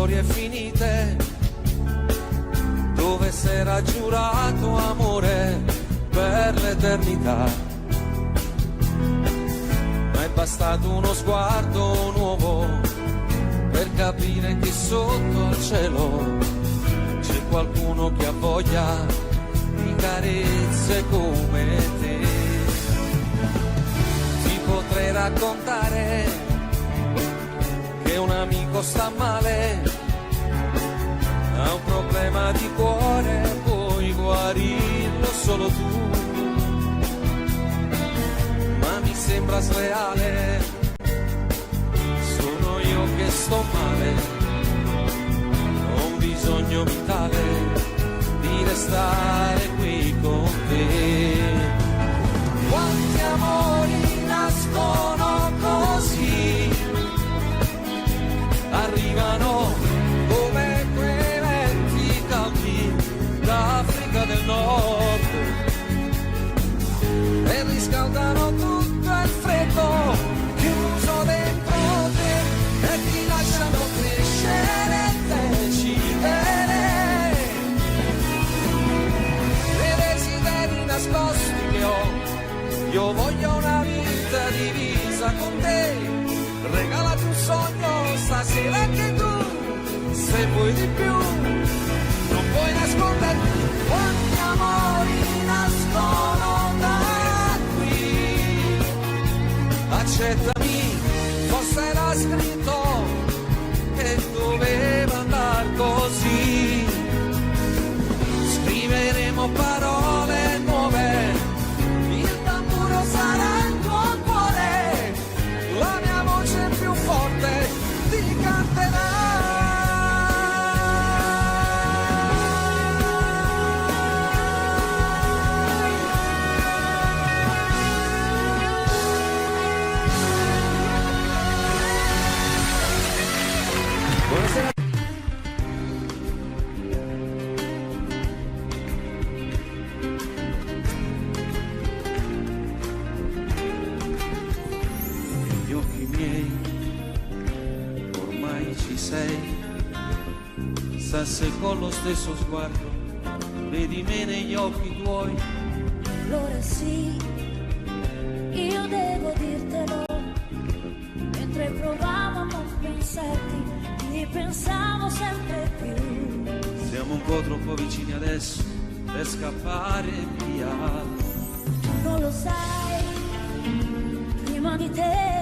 storie finite, dove s'era giurato amore per l'eternità. Ma è bastato uno sguardo nuovo per capire che sotto al cielo c'è qualcuno che ha voglia di carezze come te. Ti potrei raccontare che un amico sta male, ha un problema di cuore, puoi guarirlo solo tu. Ma mi sembra sleale, sono io che sto male, ho un bisogno vitale di restare qui con te. Quanti amori nascono così, arrivano come quei venti caldi d'Africa del Nord e riscaldano tutto il freddo chiuso dentro te e ti lasciano crescere e decidere dei desideri nascosti che ho. Io voglio una vita divisa con te, regalati un sogno stasera anche tu, se vuoi di più non puoi nasconderti. Quanti amori nascono da qui, accettami, forse era scritto che doveva andar così. Scriveremo parole nuove, il tamburo sarà il tuo cuore, la mia voce più forte ti canterà. Buonasera. Gli occhi miei, ormai ci sei, sa se con lo stesso sguardo vedi me negli occhi tuoi. Allora sì, io devo dirtelo, mentre provavo a non pensarti, ti pensavo sempre più. Siamo un po' troppo vicini adesso per scappare via. Tu non lo sai, prima di te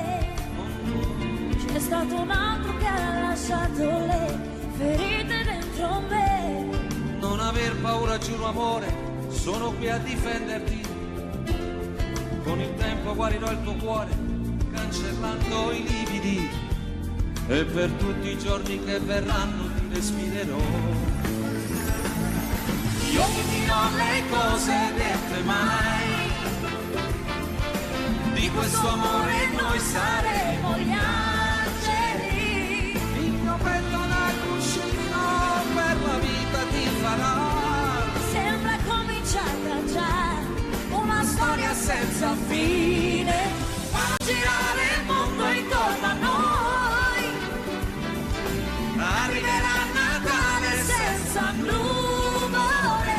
c'è stato un altro che ha lasciato le ferite dentro me. Non aver paura, giuro amore, sono qui a difenderti. Con il tempo guarirò il tuo cuore, cancellando i lividi, e per tutti i giorni che verranno ti respirerò. Io ti dirò le cose dette mai, di questo amore noi saremo gli angeli. Il mio petto da cuscino per la vita ti farà. Sembra cominciata già una storia senza fine, fa girare il mondo intorno a noi. Arriverà Natale senza nuvole,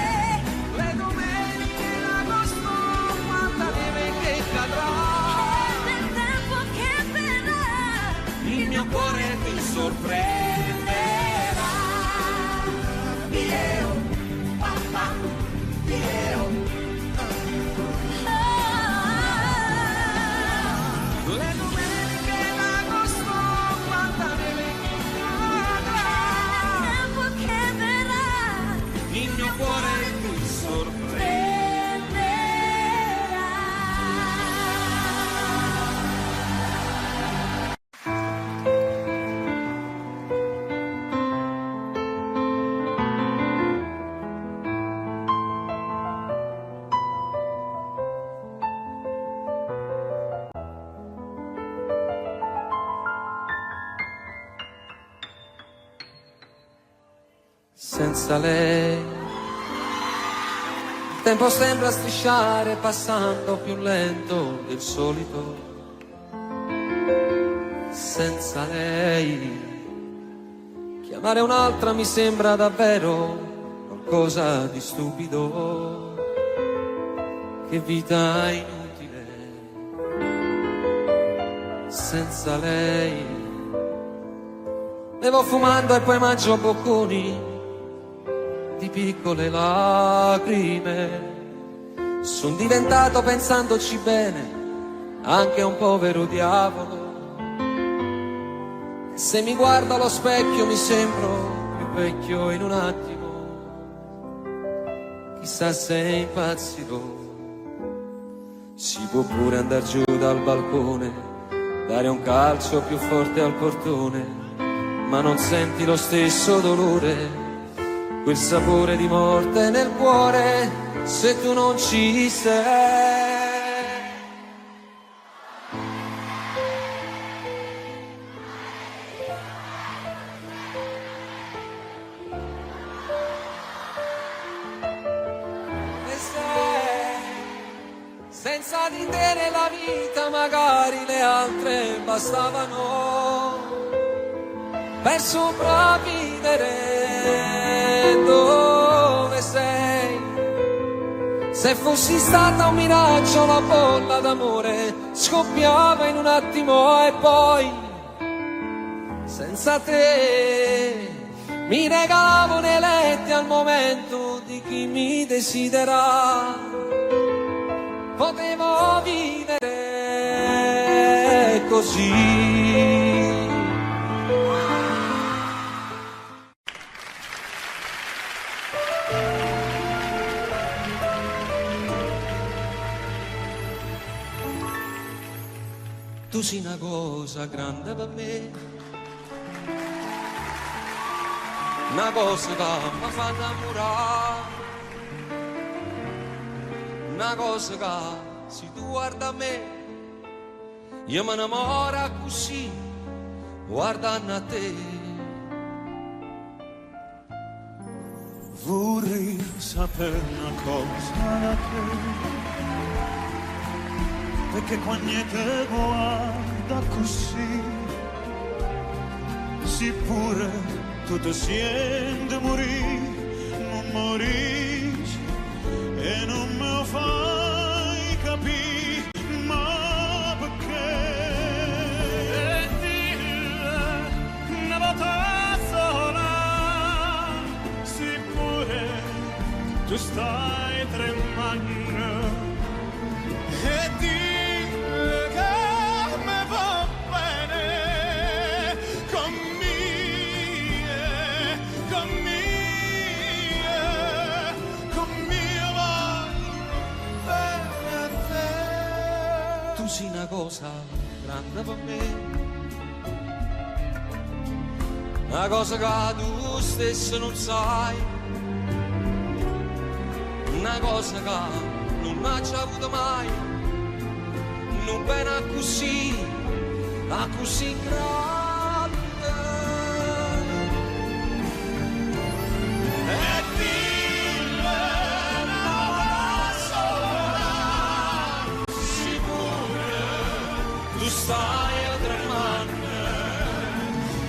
Le domeniche d'agosto, quanta neve che cadrà, e del tempo che verrà il mio cuore ti sorprenderà. Dio, papà, Dio. Le domeniche d'agosto, quanta neve che cadrà, Tempo che verrà il mio cuore ti sorprenderà. Senza lei il tempo sembra strisciare, passando più lento del solito. Senza lei che Chiamare un'altra mi sembra davvero qualcosa di stupido. Che vita inutile senza lei. Bevo fumando e poi mangio bocconi di piccole lacrime. Son diventato, pensandoci bene, anche un povero diavolo. Se mi guardo allo specchio mi sembro più vecchio in un attimo. Chissà se impazzirò. Si può pure andar giù dal balcone, dare un calcio più forte al portone, ma non senti lo stesso dolore, quel sapore di morte nel cuore, se tu non ci sei. Senza di te nella vita magari le altre bastavano per sopravvivere. Dove sei? Se fossi stata un miraggio la bolla d'amore scoppiava in un attimo e poi senza te mi regalavo nei letti al momento di chi mi desidera. Potevo vivere così. Tu sei una cosa grande per me, una cosa che mi fa innamorare. Una cosa che se tu guarda a me, io mi innamoro così, guardando a te. Vorrei sapere una cosa da te, perché quando te guarda così, si pure tu ti senti morire, non morisci e non me lo fai capire, ma perché? E dille una volta sola, si pure tu stai tremando, e dille che mi va bene con Tu sei una cosa grande per me, una cosa che tu stesso non sai, una cosa che non hai già avuto mai, non bene così grande. E dille una volta sola, sicura tu stai a tremare,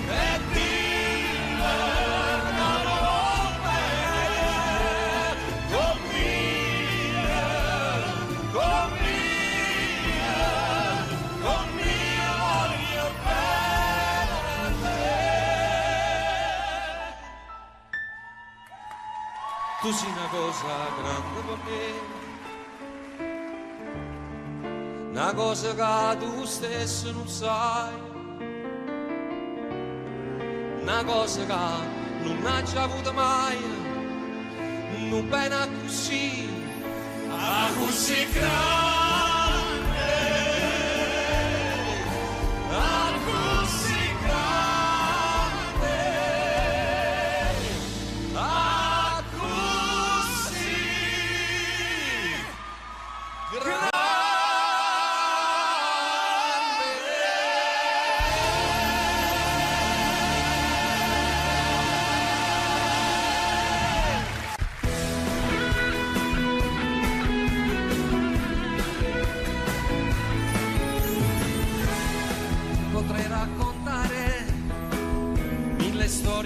e dille una volta con mia voglio bene a te. Tu sei una cosa grande per me, una cosa che tu stesso non sai, una cosa che non hai già avuto mai, non bene così grande, così grande, così grande.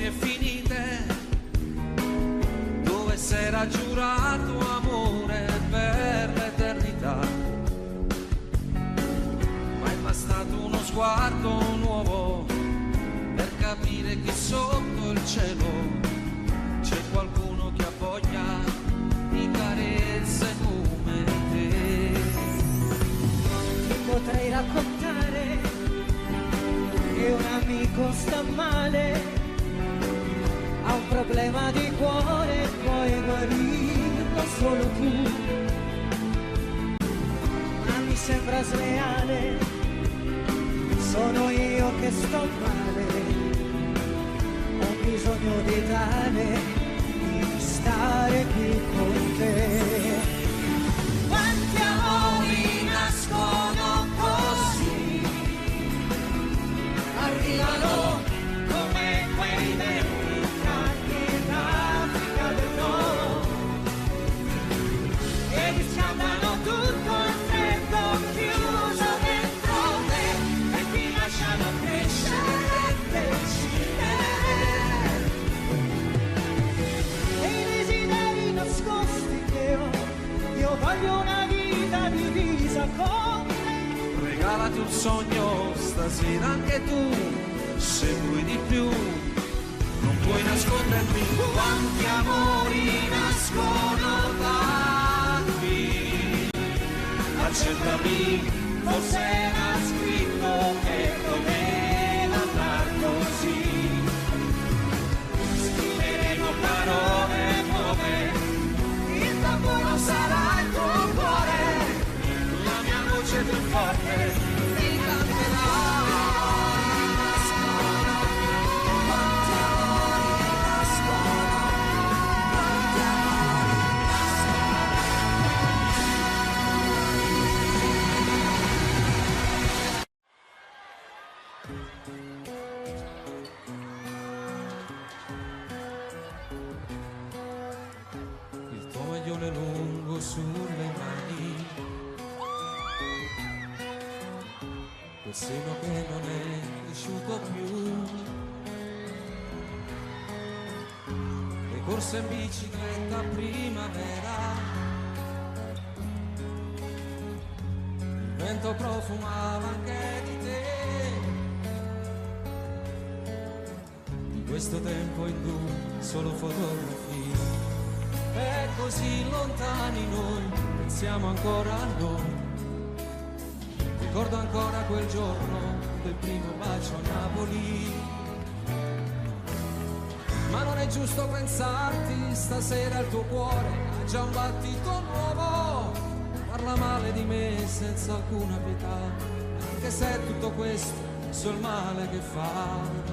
emozioni infinite, dove s'era giurato amore per l'eternità. Ma è bastato uno sguardo nuovo per capire che sotto il cielo c'è qualcuno che ha voglia di carezze come te. Ti potrei raccontare che un amico sta male, ha un problema di cuore, puoi guarirlo solo tu. Ma mi sembra sleale, sono io che sto male, ho bisogno di tale, di stare qui con te. Quanti amori nascono così, arrivano come quei venti caldi d'Africa del Nord, e riscaldano tutto il freddo chiuso dentro te, e ti lasciano crescere e decidere. E i desideri nascosti che ho, io voglio una vita divisa con te. Regalati un sogno stasera anche tu, se vuoi di più, non puoi nascondermi. Quanti amori nascono da qui, accendami, forse era scritto che doveva andar così. Scriveremo parole nuove, il tamburo sarà il tuo cuore, la mia voce più forte ti canterà. Quanti amori nascono, quanti amori nascono. Il tuo maglione lungo sulle mani, quel seno che non è cresciuto più, le corse in bicicletta a primavera, il vento profumava anche di te, di questo tempo in cui solo fotografie, e così lontani noi, pensiamo ancora a noi. Ricordo ancora quel giorno del primo bacio a Napoli, ma non è giusto pensarti, stasera il tuo cuore ha già un battito nuovo, parla male di me senza alcuna pietà, anche se è tutto questo sul male che fa.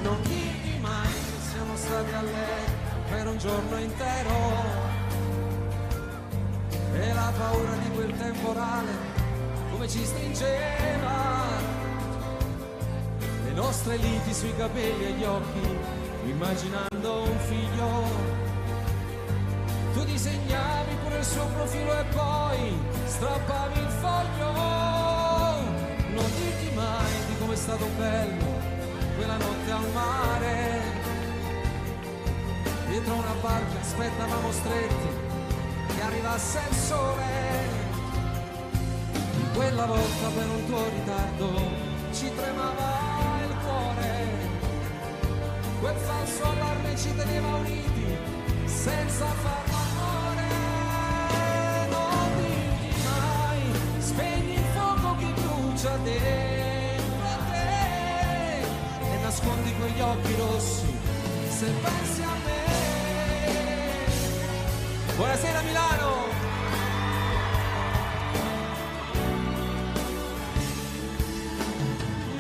Non dirmi mai che siamo stati a letto per un giorno intero, e la paura di quel temporale come ci stringeva, le nostre liti sui capelli e gli occhi, immaginando un figlio. Tu disegnavi pure il suo profilo e poi strappavi il foglio. Non dirti mai di com'è stato bello quella notte al mare, dietro una barca aspettavamo stretti che arrivasse il sole. Quella volta per un tuo ritardo ci tremava il cuore, quel falso allarme ci teneva uniti senza far l'amore. Non dirti mai, spegni il fuoco che brucia dentro a te, e nascondi quegli occhi rossi se pensi a me. Buonasera Milano!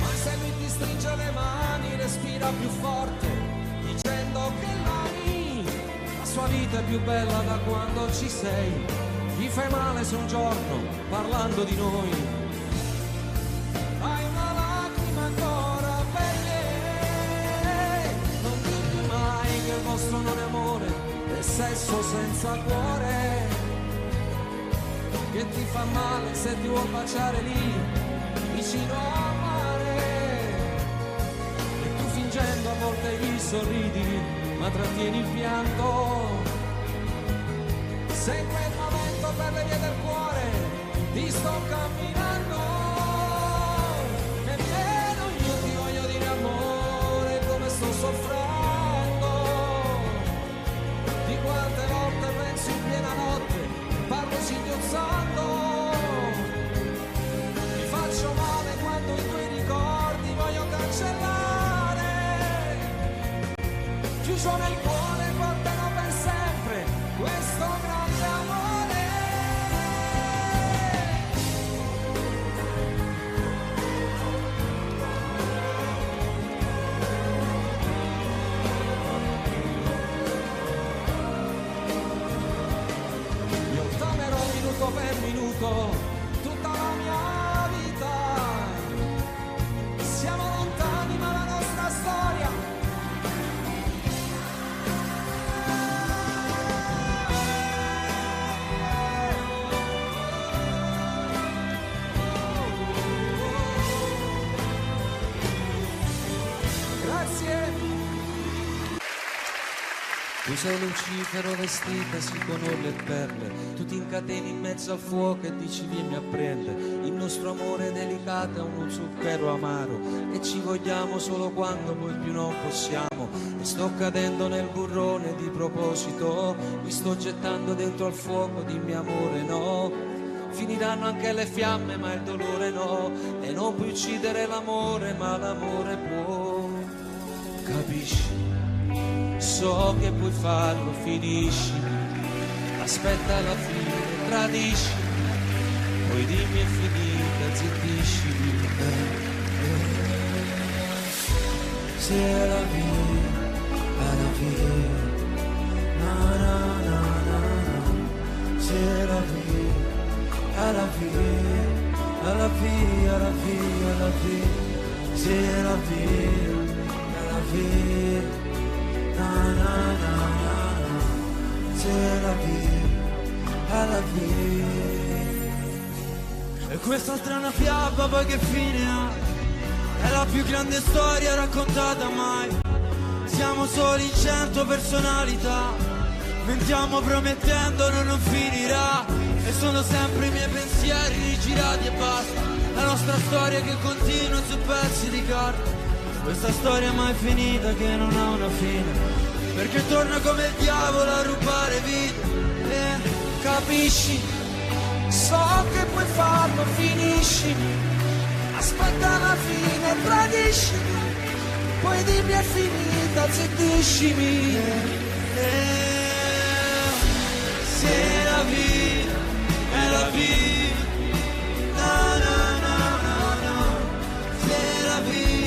Ma se lui ti stringe le mani, respira più forte, dicendo che l'ami, la sua vita è più bella da quando ci sei. Gli fai male se un giorno, parlando di noi, hai una lacrima ancora per lei. Non dirmi mai che il vostro non è amore, sesso senza cuore, che ti fa male se ti vuol baciare lì, vicino al mare e tu fingendo a volte gli sorridi ma trattieni il pianto. Se in quel momento per le vie del cuore ti sto camminando e pieno io ti voglio dire amore come sto soffrendo, di quante volte penso in piena notte, parlo singhiozzando, mi faccio male quando i tuoi ricordi voglio cancellare, chiuso nel cuore porterò per sempre questo grande amore. Io t'amerò minuto per minuto tutta la mia vita, siamo lontani ma la nostra storia Tu sei Lucifero vestitasi con orle e perle, tu ti incateni in mezzo al fuoco e dici vieni a prendere. Il nostro amore delicato è uno zucchero amaro e ci vogliamo solo quando poi più non possiamo. E sto cadendo nel burrone di proposito, mi sto gettando dentro al fuoco, dimmi amore no. Finiranno anche le fiamme ma il dolore no, e non puoi uccidere l'amore ma l'amore può. Capisci? So che puoi farlo, finiscimi, aspetta la fine, tradiscimi, poi dimmi è finita, zittiscimi. C'est la vie, na na na na na. C'est la vie, la vie, la vie, la vie, la vie. C'est la vie, la vie. Na na na na na, c'est la vie. E questa strana fiaba poi che fine ha? È la più grande storia raccontata mai. Siamo soli in 100 personalità, mentiamo promettendo non finirà. E sono sempre i miei pensieri rigirati e basta. La nostra storia che continua su pezzi di carta. Questa storia mai finita che non ha una fine, perché torna come il diavolo a rubare vita. Capisci? So che puoi farlo, finiscimi, aspetta la fine, tradiscimi, poi dimmi è finita, zittiscimi. C'est la vie, è la vie, na na na na na, c'est la vie.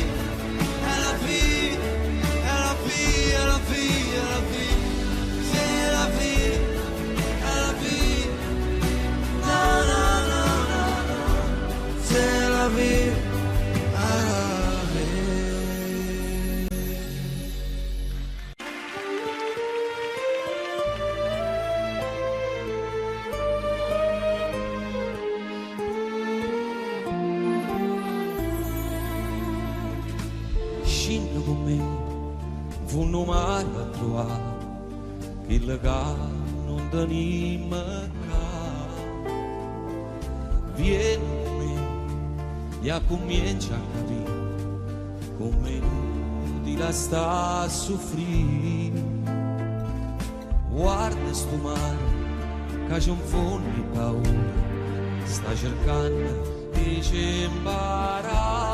Scinno con me, fu un numero a trovare, che non tenima ca. Vieni con me, e comincia a capire come di la sta a soffrire. Guarda sto mare, che c'è un fondo di paura, sta cercando di ci imparare.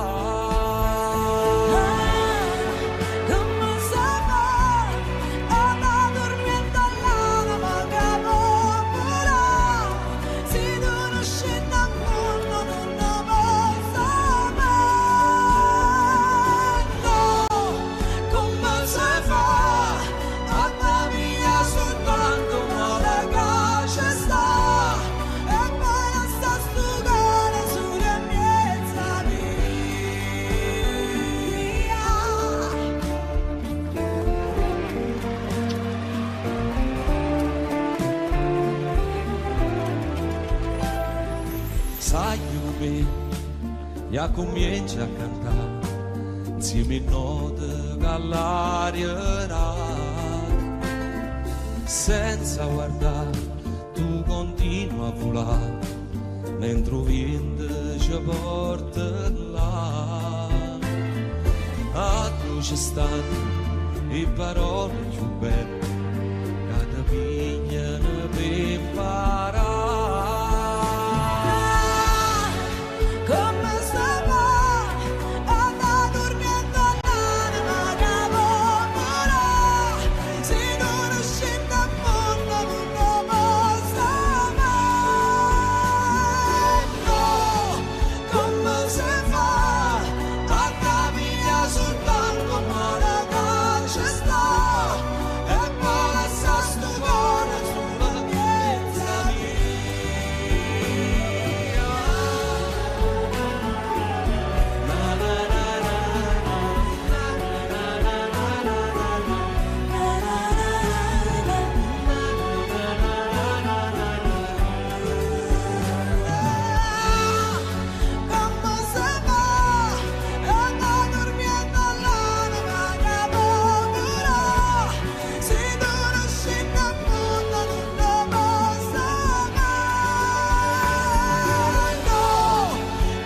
e comincia a cantare insieme a note che l'aria senza guardare tu continua a volare mentre il vento ci porta là. A tu ci stanno le parole più belle che ti pigliano per imparare. Come se va, anda dormendo l'anima che volerà, se non scende a mondo non possa mai. No, come se fa, a capire soltanto male che ci sta, e poi lascia sto cuore sulla piazza mia. Come se va, anda dormendo l'anima che volerà, se non scende a mondo non possa mai. No,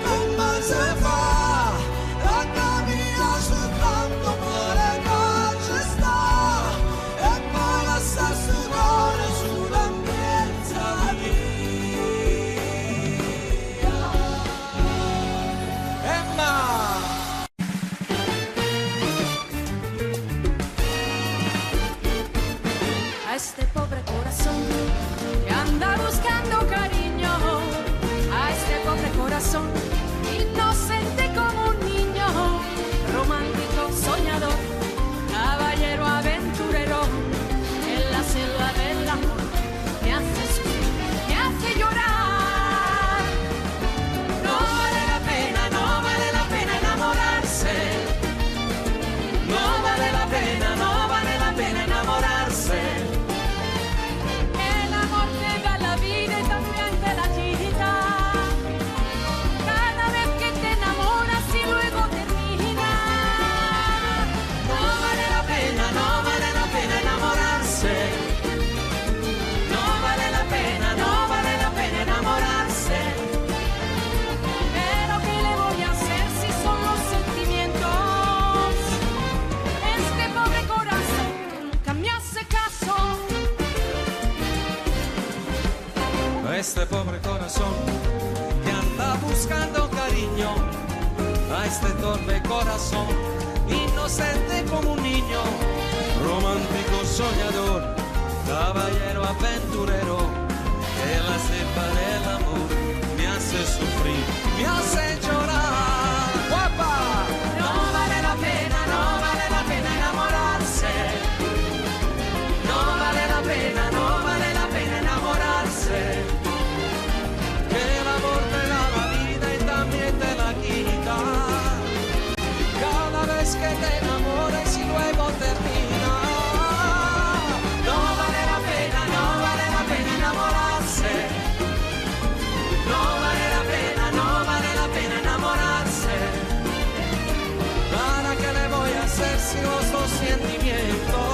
come se fa, a capire soltanto male che ci sta, e poi lascia sto cuore sulla piazza mia. Emma! A este pobre corazón que anda buscando cariño, a este pobre corazón inocente como un niño, romántico, soñador, caballero aventurero, en la selva del amor me hace sufrir, me hace llorar. No vale la pena, no vale la pena enamorarse, no vale la pena, no vale la pena enamorarse. El amor te da la vida y también te la quita. Cada vez que te enamoras y luego termina. No vale la pena, no vale la pena enamorarse. No vale la pena, no vale la pena enamorarse. Pero ¿qué le voy a hacer si son los sentimientos? Este pobre corazón nunca me hace caso. A este pobre corazón que anda buscando cariño, a este torpe corazón inocente como un niño, romántico soñador, caballero aventurero, que la cepa del amor me hace sufrir, me hace llorar. ¡Guapa! No vale la pena, no vale la pena enamorarse. No vale la pena, no vale la pena enamorarse. Que el amor te da la vida y también te la quita. Cada vez que te enamores y luego termina. No vale la pena, no vale la pena enamorarse. No vale la pena, no vale la pena enamorarse. ¿Para qué le voy a hacer si los dos sentimientos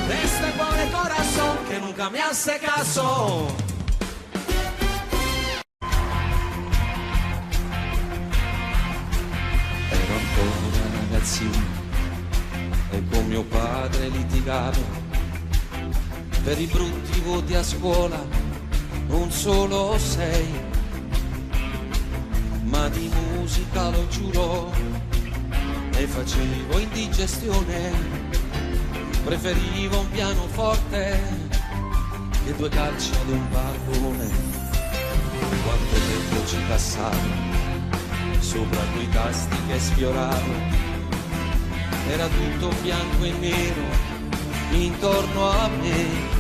de este pobre corazón que nunca me hace caso? Ero ancora ragazzino e con mio padre litigavo per i brutti voti a scuola, non solo 6, ma di musica lo giuro ne facevo indigestione, preferivo un pianoforte che 2 calci ad un pallone. Quanto tempo ci passavo sopra quei tasti che sfioravo, era tutto bianco e nero intorno a me.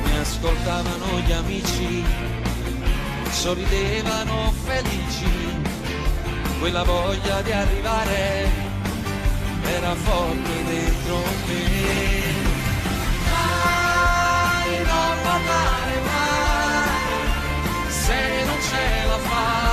Mi ascoltavano gli amici, sorridevano felici, quella voglia di arrivare era forte dentro me. Mai non parlare mai, se non ce la fai.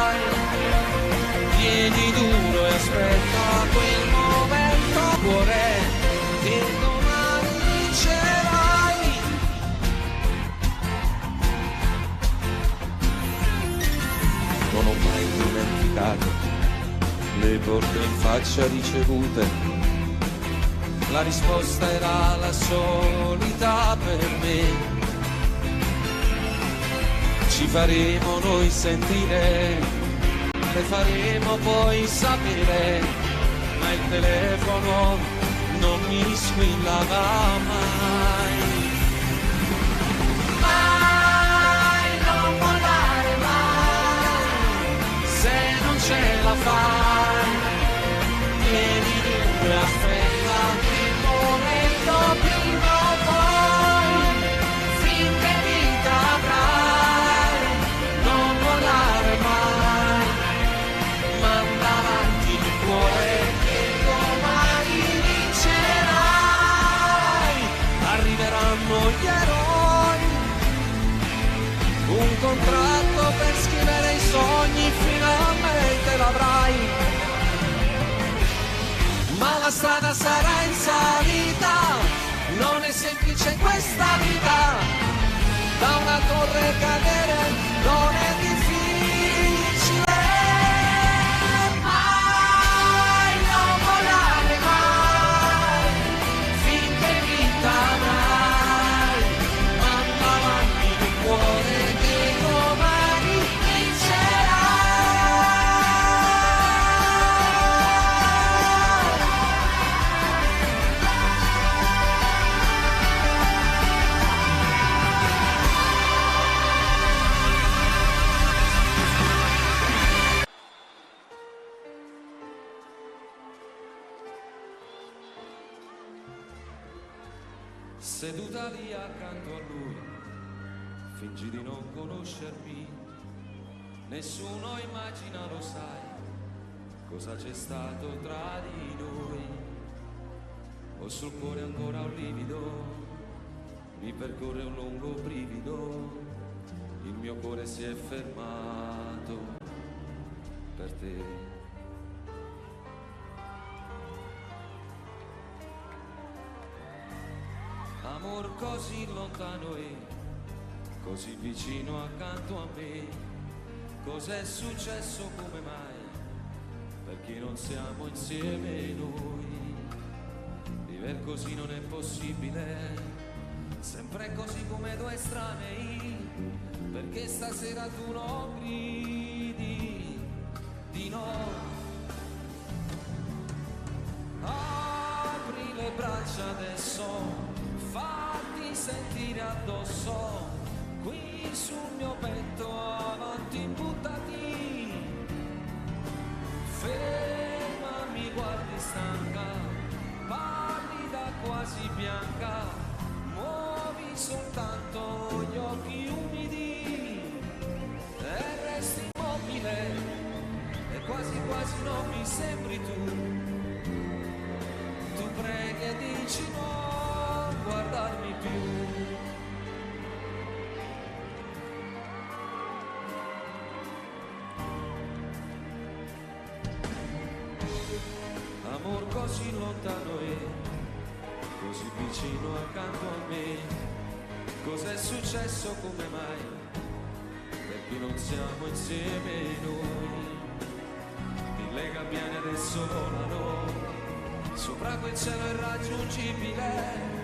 dimenticato le porte in faccia ricevute. La risposta era la solita per me. Ci faremo noi sentire, le faremo poi sapere, ma il telefono non mi squillava mai. Mai, non mollare mai, se non ce la fai, vieni dunque, aspettati il momento prima o poi, finché vita avrai, non mollare mai, manda avanti il cuore che domani vincerai, arriveranno gli eroi, un contratto per scrivere i sogni, finalmente l'avrai, ma la strada sarà in salita, non è semplice questa vita, da una torre cadere non è difficile, mai, non volare mai, finché vita avrai, manda avanti il cuore che domani vincerai. Seduta lì accanto a lui, fingi di non conoscermi, nessuno immagina, lo sai, cosa c'è stato tra di noi. Ho sul cuore ancora un livido, mi percorre un lungo brivido, il mio cuore si è fermato per te. Amor così lontano e così vicino accanto a me, cos'è successo, come mai, perché non siamo insieme noi, vivere così non è possibile, sempre così come due estranei, perché stasera tu non gridi di no, apri le braccia adesso, fatti sentire addosso, qui sul mio petto, avanti buttati, ferma, mi guardi stanca, pallida quasi bianca, muovi soltanto gli occhi umidi e resti immobile e quasi quasi non mi sembri tu preghi e dici no, guardarmi più. Amor così lontano e così vicino accanto a me, cos'è successo, come mai, perché non siamo insieme noi, mille gabbiani adesso volano sopra quel cielo irraggiungibile,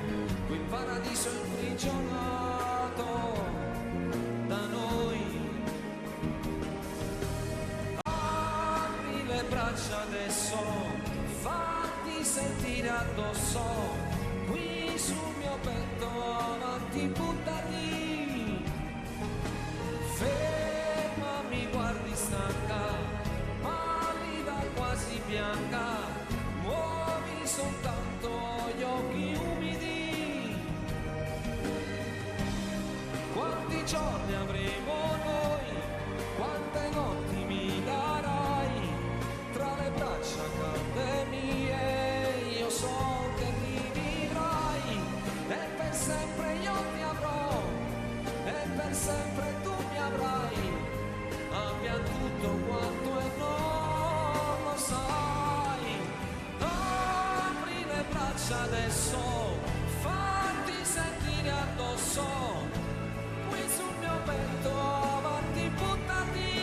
quel paradiso imprigionato da noi. Apri le braccia adesso, fatti sentire addosso, qui sul mio petto, avanti buttati, ferma, mi guardi stanca, pallida quasi bianca, muovi soltanto gli occhi umidi. Quanti giorni avremo noi, quante notti mi darai, tra le braccia calde mie, io so che rivivrai, e per sempre io ti avrò, e per sempre tu mi avrai, abbia tutto quanto è non lo sai. Apri le braccia adesso, fatti sentire addosso, qui sul mio petto, avanti buttati,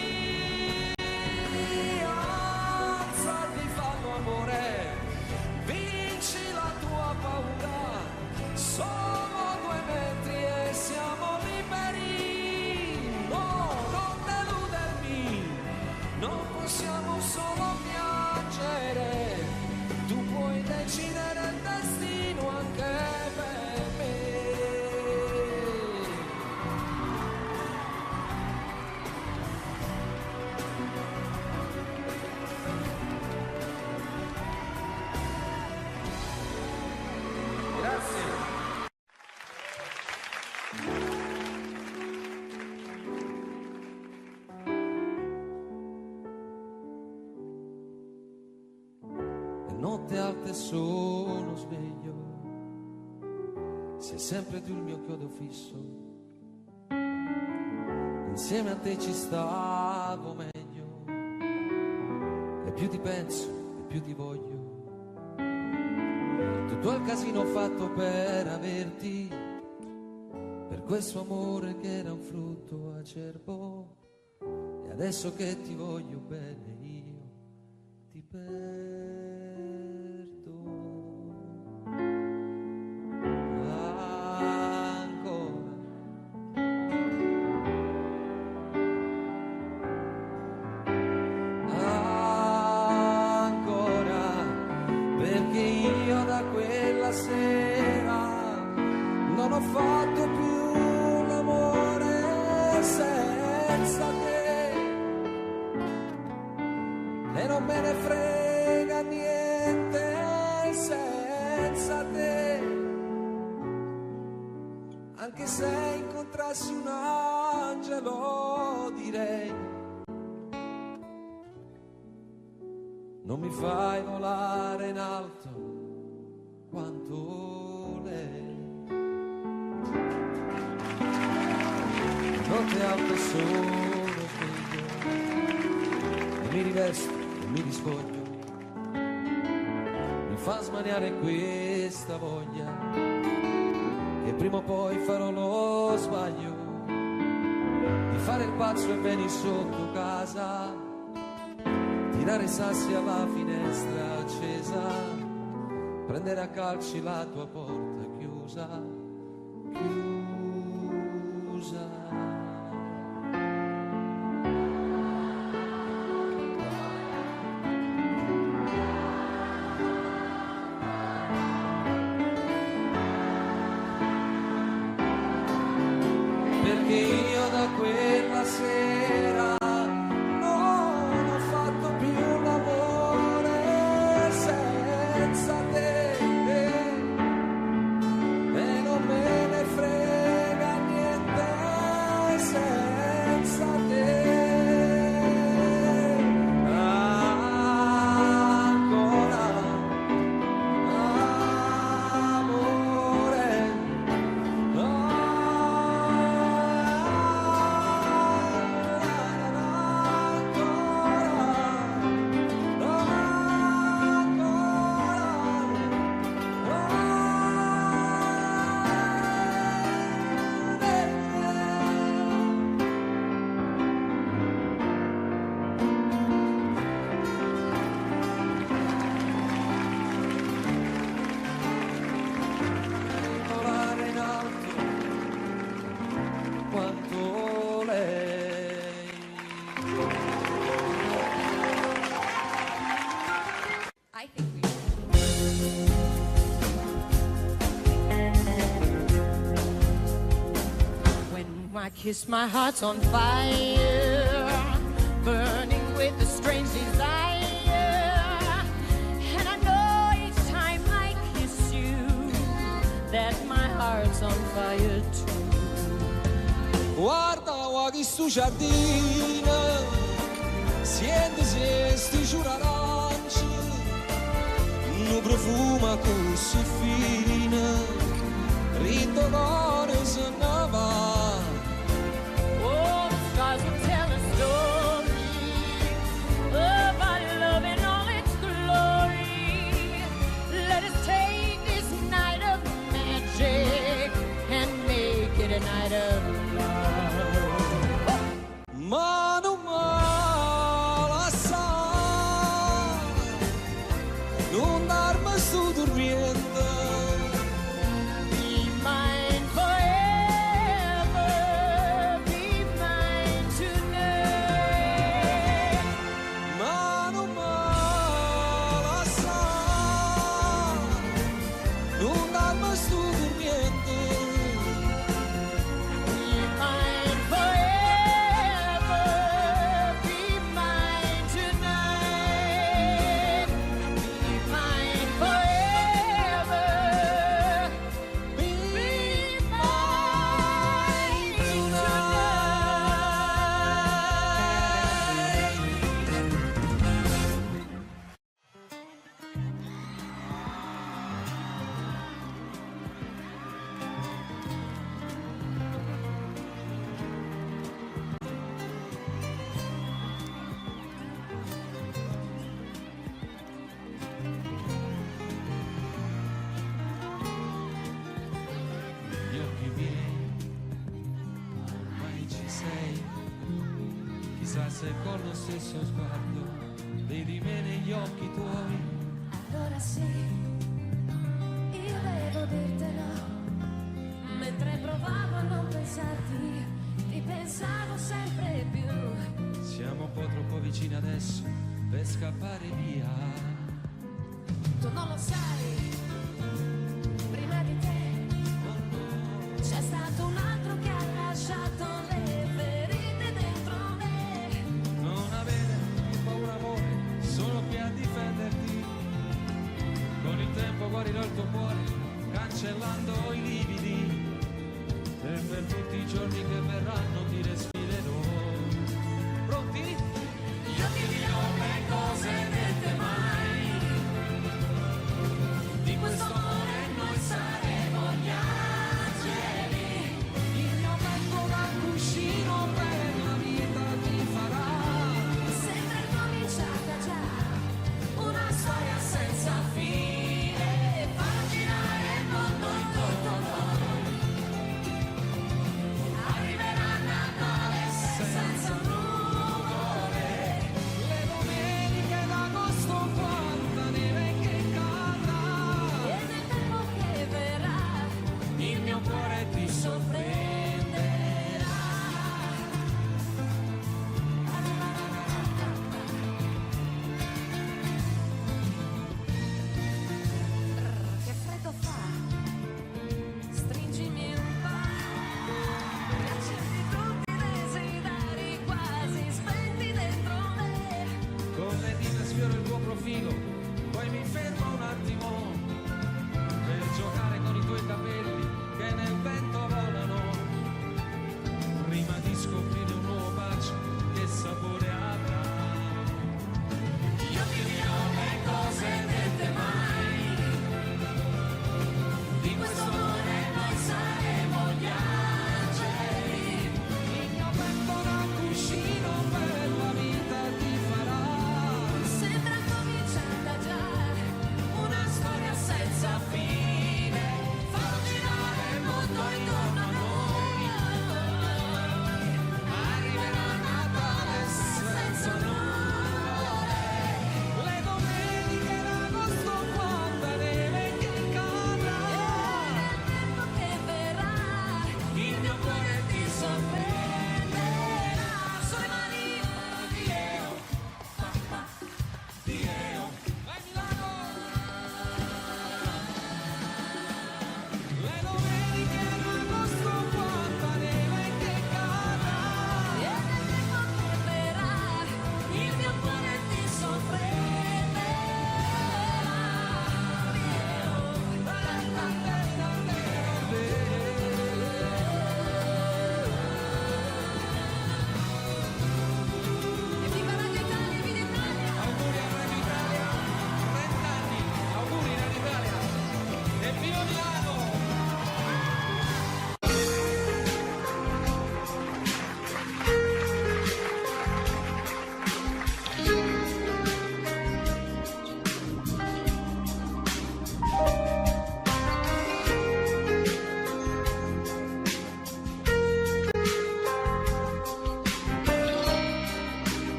notte alta e sono sveglio, sei sempre tu il mio chiodo fisso, insieme a te ci stavo meglio, e più ti penso e più ti voglio, tutto il casino fatto per averti, per questo amore che era un frutto acerbo, e adesso che ti voglio bene io ti perdo. Sera non ho fatto più l'amore senza te e non me ne frega niente senza te, anche se incontrassi un angelo direi non mi fai volare in alto quanto lei. Notte alta sono sveglio e mi rivesto e mi rispoglio, mi fa smaniare questa voglia che prima o poi farò lo sbaglio di fare il pazzo e venire sotto casa, tirare i sassi alla finestra accesa, prendere a calci la tua porta chiusa, chiusa. Perché io da quella sera non ho fatto più l'amore senza te. Kiss, my heart's on fire, burning with a strange desire, and I know each time I kiss you that my heart's on fire too. Guarda, guardi stu giardino, siente se sti giuraranci, un profumo così fino, rinto cuore se ne va. Stars will tell a story of our love in all its glory. Let us take this night of magic and make it a night of love. Ma non male assai, non darmi sto dormiendo. Be mine forever. Chissà se con lo stesso sguardo vedi me negli occhi tuoi. Allora sì, io devo dirtelo, mentre provavo a non pensarti, ti pensavo sempre più. Siamo un po' troppo vicini adesso per scappare via. Tu non lo sai, prima di te c'è stato un altro che ha lasciato le ferite dentro me. Non avere paura amore, sono qui a difenderti. Con il tempo guarirò il tuo cuore, cancellando i lividi. E per tutti i giorni che verranno ti respirerò. Pronti? Io ti dirò le cose dette mai. Di questo amore noi saremo gli angeli. Il mio petto da cuscino per la vita ti farà. Sembra cominciata già una storia senza fine, farà girare il mondo intorno a noi. Arriverà Natale senza nuvole, Le domeniche d'agosto quanta neve che cadrà. e nel tempo che verrà Il mio cuore ti sorprenderà. Che freddo fa, stringimi un po', riaccendi tutti i desideri quasi spenti dentro me. Con le dita sfioro il tuo profilo, poi mi fermo un attimo per giocare con i tuoi capelli che nel vento volano. Prima di scoprire un nuovo bacio, che sapore avrà. Io ti dirò le cose dette mai. Di questo amore noi saremo gli angeli. Il mio petto da cuscino per la vita ti farà. Sembra cominciata già una storia senza fine, farò girare il mondo intorno a noi. Arriverà Natale senza nuvole, le domeniche d'agosto quanta neve che cadrà. Nel tempo che verrà Il mio cuore ti sorprenderà. Sulle mani Dio. Vai Milano! Le domeniche d'agosto quanta neve che cadrà. e nel tempo che verrà il mio cuore ti sorprenderà. Viva Radio Italia, viva Italia! Auguri a Radio Italia, 30 anni, auguri Radio Italia e viva Milano!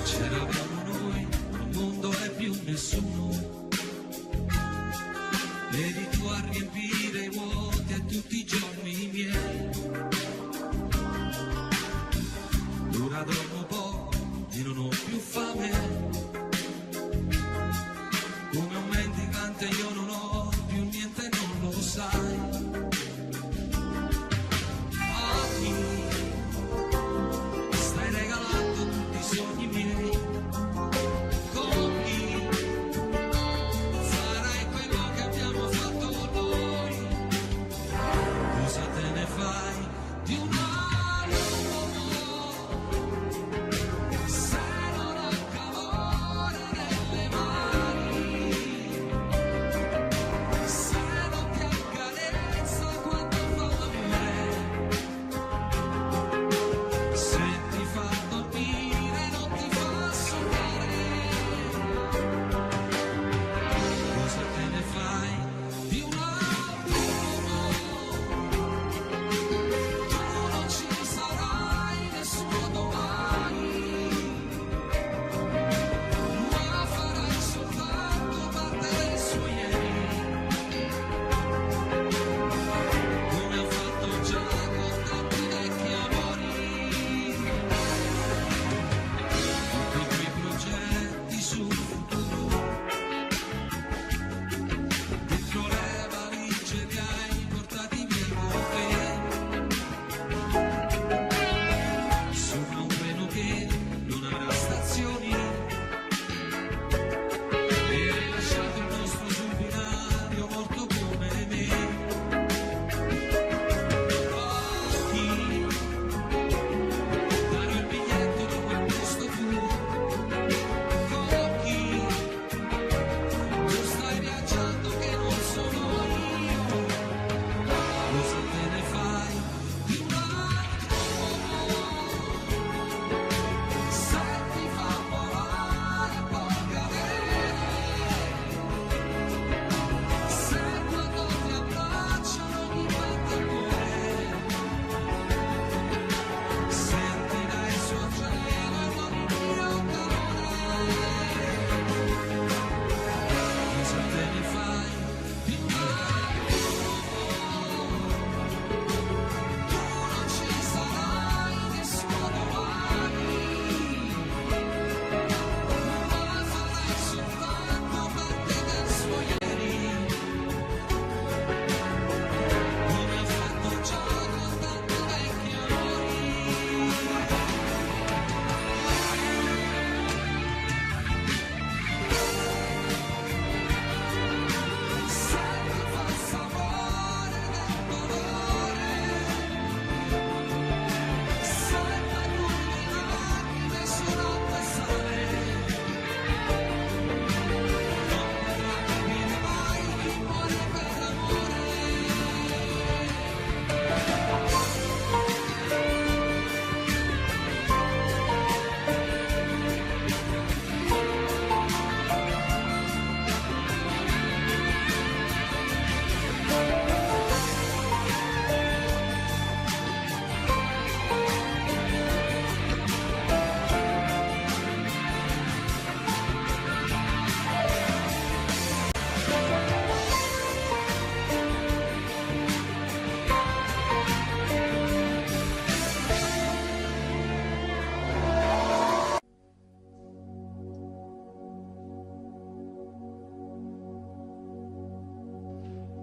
C'eravamo noi, il mondo è più nessuno. Vedi tu a riempire i vuoti a tutti i giorni miei. Dura dopo poco e non ho più fame. Come un mendicante io non ho più niente, non lo sai. Oggi stai regalando tutti i sogni miei. Con chi farai quello che abbiamo fatto noi?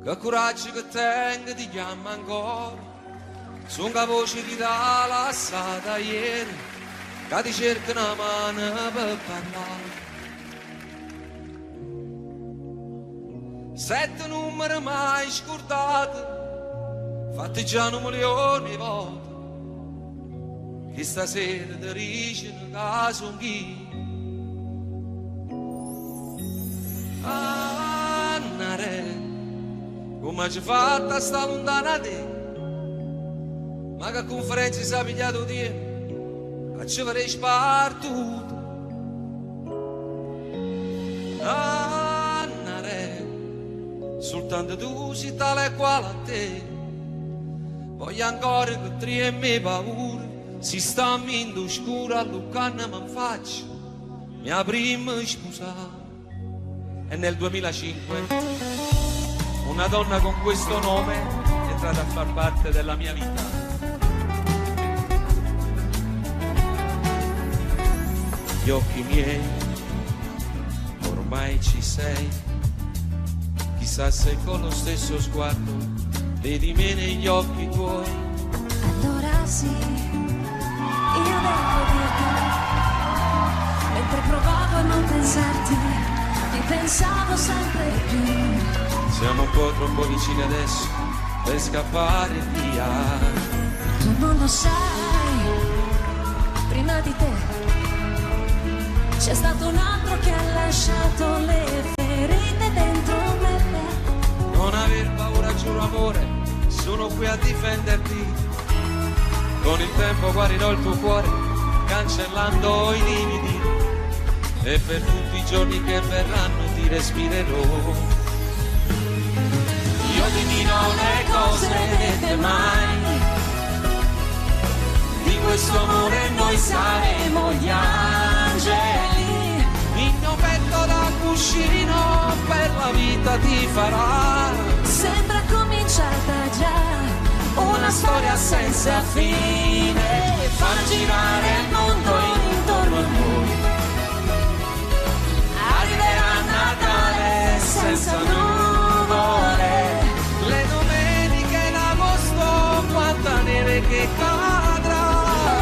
che coraggio che tengo ti chiamo ancora, sono la voce che ti dà lassata ieri, che ti cerca una mano per parlare. 7 numeri mai scordati, fatti già 1 milione di volte, che stasera ti dicono che sono chi. Annare, come ci fatta sta lontana te, ma che conferenza si è pigliato te, che ci farei spartuto. Annare, soltanto tu sei tale e quale a te, voglio ancora che tremi paura, si sta in scura, all'uccanna mi faccio, mia prima sposata. E nel 2005 una donna con questo nome è entrata a far parte della mia vita. Gli occhi miei, ormai ci sei, chissà se con lo stesso sguardo vedi me negli occhi tuoi. Allora sì, io devo dirti, mentre provavo a non pensarti, ti pensavo sempre più. Siamo un po' troppo vicini adesso per scappare via. Tu non lo sai, prima di te c'è stato un altro che ha lasciato le ferite dentro me. Non aver paura, giuro amore, sono qui a difenderti. Con il tempo guarirò il tuo cuore, cancellando i limiti, e per tutti i giorni che verranno ti respirerò. Io ti dirò le cose dette mai, di questo amore noi saremo gli angeli. Il mio petto da cuscino per la vita ti farà. Sembra cominciata già una storia senza fine, Far girare il mondo intorno a noi. Arriverà Natale senza nuvole, le domeniche d'agosto, quanta neve che cadrà.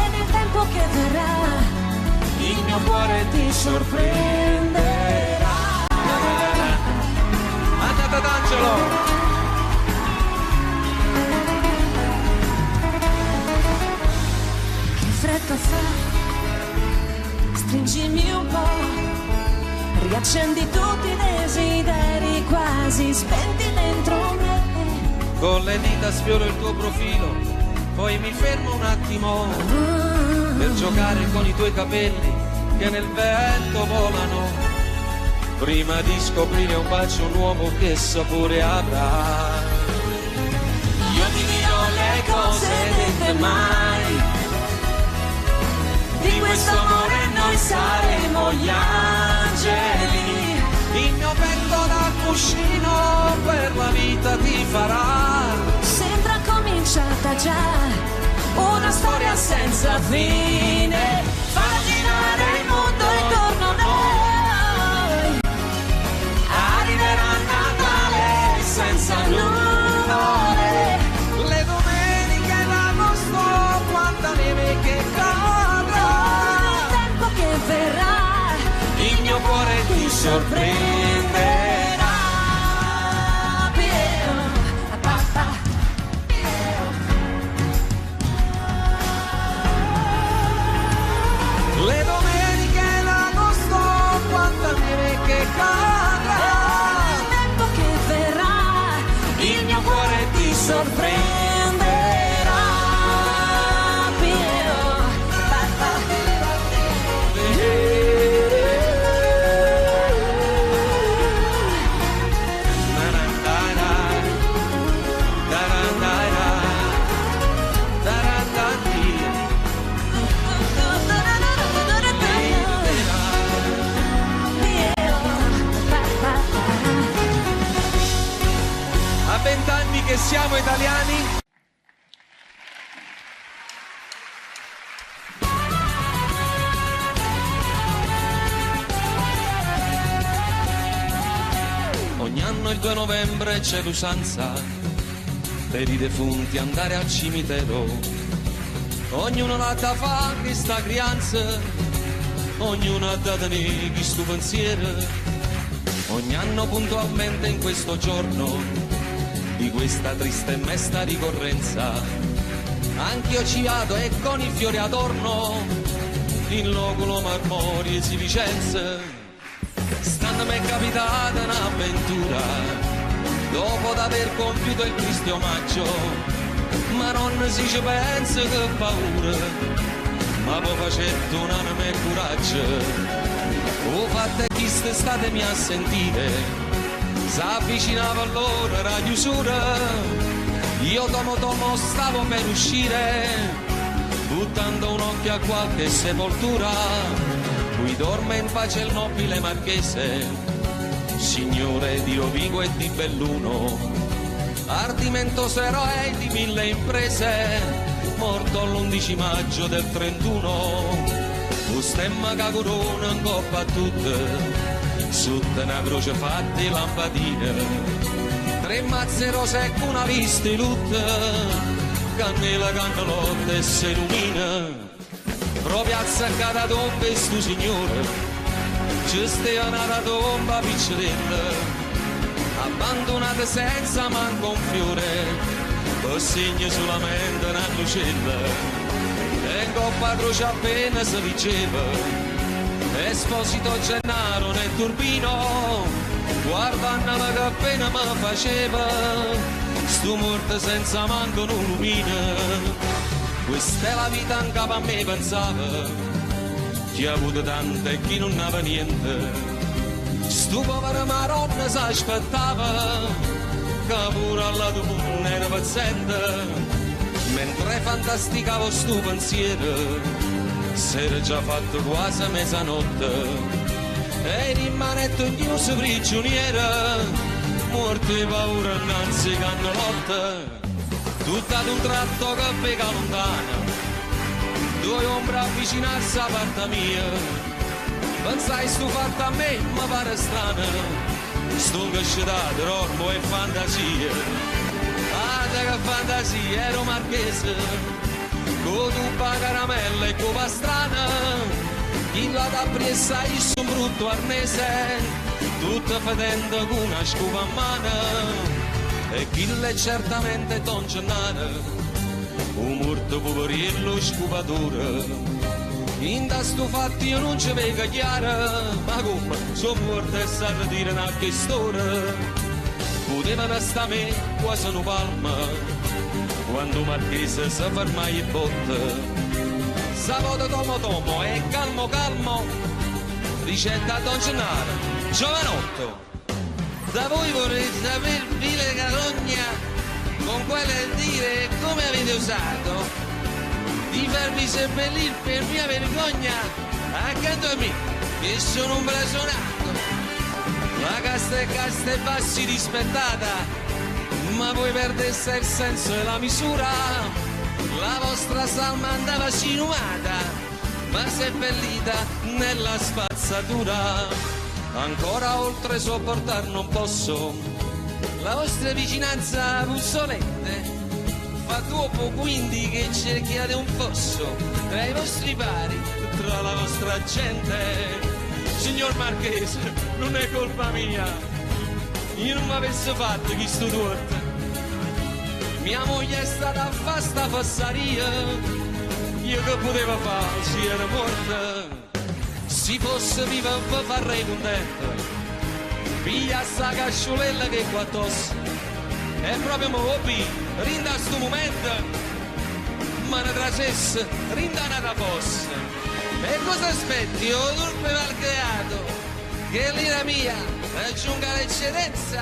e nel tempo che verrà Il mio cuore ti sorprenderà. Andate ad Angelo. che fretta fa, stringimi un po', riaccendi tutti i desideri quasi spenti dentro me. Con le dita sfioro il tuo profilo, poi mi fermo un attimo per giocare con i tuoi capelli che nel vento volano, prima di scoprire un bacio nuovo che sapore avrà. Io ti dirò le cose dette mai, di questo amore noi saremo gli angeli. Il mio petto da cuscino per la vita ti farà. Sembra cominciata già una storia senza fine, far girare il mondo intorno a noi. Arriverà Natale senza nuvole, le domeniche d'agosto, quanta neve che cadrà. Nel tempo che verrà Il mio cuore ti sorprenderà. Le domeniche d'agosto, quanta neve che cadrà. Nel tempo che verrà Il mio cuore ti sorprenderà. A 20 anni che siamo italiani. Ogni anno il 2 novembre c'è l'usanza per i defunti andare al cimitero. Ognuno ha da fare questa crianza, ognuno ha da tenere questo pensiero. Ogni anno puntualmente in questo giorno di questa triste e mesta ricorrenza, anch'io ci vado e con i fiori adorno in loculo marmori e si Vicenza. Stanno mi è capitata un'avventura dopo d'aver compiuto il triste omaggio, ma non si ci pensa che paura, ma poi facendo un'anima e coraggio. O fatte chi state mi a sentire, s'avvicinava l'ora la chiusura, io tomo stavo per uscire, buttando un occhio a qualche sepoltura, qui dorme in pace il nobile marchese, signore di Rovigo e di Belluno, ardimentoso eroe di 1000 imprese, morto l'11 maggio del 31. Un stemma che corona in coppa a tutte, sotto una croce fatta di lampadine, 3 mazze rose e una vista di lutte, cannella, cannalotte e si illumina. Proprio azzaccata tomba e stu signore, ci stia una tomba piccerella, abbandonata senza manco un fiore, per segno solamente una lucella. E in coppa a croce appena si diceva, Esposito Gennaro nel turbino, guardando che appena mi faceva, sto morto senza manco una lumina. Questa è la vita in capo a me pensava, chi ha avuto tanto e chi non aveva niente. Sto povero maronna si aspettava, che pure alla tua era paziente. Mentre fantasticavo sto pensiero, s'era già fatto quasi mezzanotte, e in manetto chiuso prigioniera, morto di paura innanzi cannalotte. Tutto ad un tratto che pega lontana, 2 ombre avvicinarsi a parte mia, pensai sto fatto a me, ma pare strano, sto incascettato, ormo e fantasia. Ah, che fantasia, ero marchese, con tuppa caramella e con pastrana, chi la da presa su un brutto arnese, tutta fedendo con una scupa a mano, e chi l'è certamente Don Gennaro, un morto poverillo scupatore. In da sto fatto io non ci vedo chiaro, ma come sono morto e sa dire una storia. Potevano sta me quasi una palma, quando Marchese si ferma e botte. Sabato tomo e calmo calmo, ricetta a Don Gennaro, giovanotto. Da voi vorrei sapere, vile carogna, con quale dire come avete usato di farvi seppellire per mia vergogna accanto a me, che sono un blasonato. La casta e bassi rispettata, ma voi perdeste il senso e la misura. La vostra salma andava sinumata, ma seppellita nella spazzatura. Ancora oltre sopportar non posso la vostra vicinanza puzzolente. Fa troppo quindi che cerchiate un fosso tra i vostri pari, tra la vostra gente. Signor Marchese, non è colpa mia, io non mi avessi fatto questo torto. Mia moglie è stata a fare sta fassaria, io che potevo fare, si era morta. Si fosse viva farei contento, piglia sta casciolella che qua tosse, e proprio mi hobby, rinda a sto momento, ma ne trasesse, rinda una fosse. E cosa aspetti, o turpe malcreato, che l'ira mia raggiunga l'eccedenza?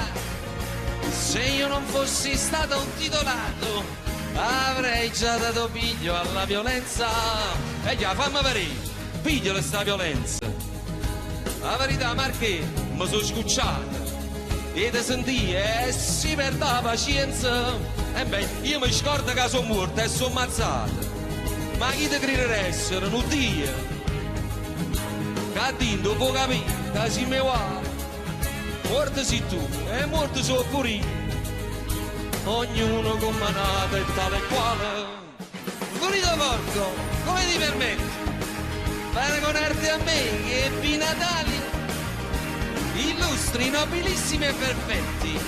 Se io non fossi stato un titolato, avrei già dato piglio alla violenza. E già, fammi vedere, piglio sta violenza. La verità, Marché, mi sono scucciato, e te sentì e si perde la pazienza. E beh, io mi scordo che sono morto e sono ammazzato. Ma chi ti grideressero, non Dio? Che a Dio può capire, che si mi vuole. Morto sei tu e morto sono pure io. Ognuno con manata e tale e quale. Pulito porco, come ti permetti? Paragonarti a me che ebbi Natali illustri, nobilissimi e perfetti,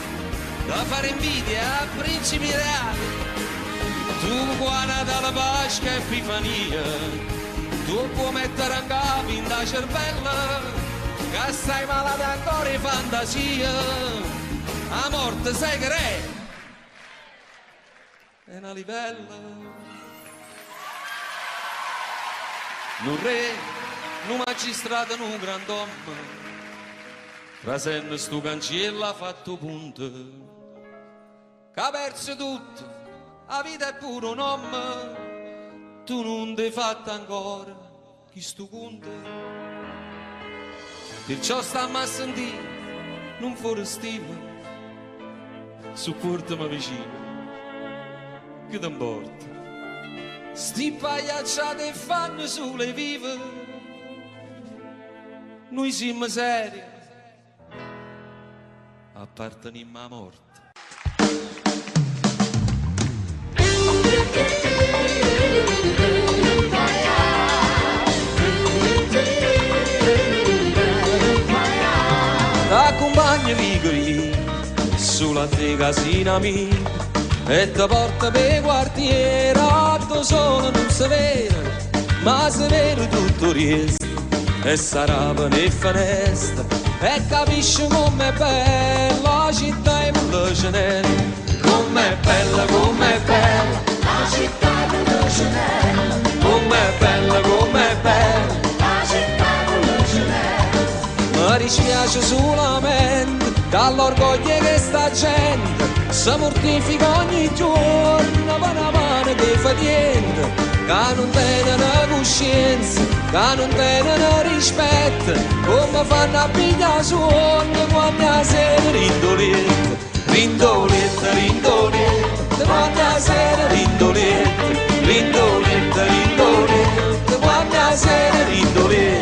da fare invidia a principi reali. Tu qua Natale, Pasqua e Epifania, tu puoi mettere un capo in da cervella, che stai malata ancora in fantasia. A morte sai che è una livella. Un re, un magistrato, un grand'uomo, trasenne sto cancello ha fatto punto, che ha perso tutto, la vita è pure un uomo, tu non ti hai fatto ancora chi sto conto. Perciò stammi a sentire, non fuori stima, supportami vicino, che ti importa? Sti pagliacciate e fanno sulle vive, noi siamo seri, apparteniamo a morte. T'accompagni qui sulla te casina mia e ti porta per quartiere, atto solo non si vede, ma si vede tutto resto, e sarà per le finestre, e capisci com'è bella la città e la cenella, com'è bella, la città e la cenella, com'è bella, la città e la cenella. Mi dispiace solamente dall'orgoglio che sta gente si mortifica ogni giorno per una mano che fa niente, che non tenen coscienza, che non tenen rispetto, come fanno a pigliare suono quando la sera rindoletta, rindoletta, rindoletta, quando la sera rindoletta, rindoletta, rindoletta, quando la sera rindoletta.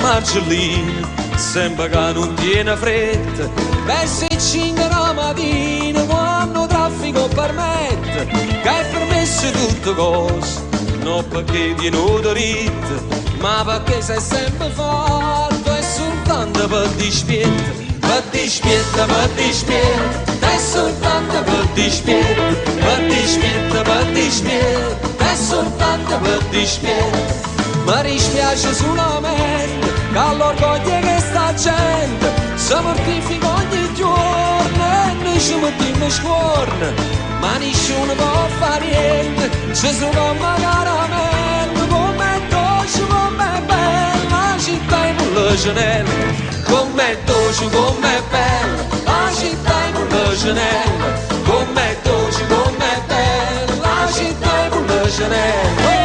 Marcellino, sembra che non tiene fretta, che se cinque la mattina quando traffico permette, che è permesso tutte cose, non perché tiene diritto, ma perché sei sempre fatto e soltanto per dispietta, per dispietta, per dispietta, è soltanto per dispietta, per dispietta, per dispietta, è soltanto per dispietta. Mi dispiace solamente che all'orgoglio che sta gente si mortifica ogni giorno e noi ci mettiamo scorno, ma nessuno può fare niente, ci sono caramente, com'è dolce, com'è bella la città in la cenella, com'è dolce, com'è bella la città in la cenella, com'è dolce, com'è bella la città in la cenella.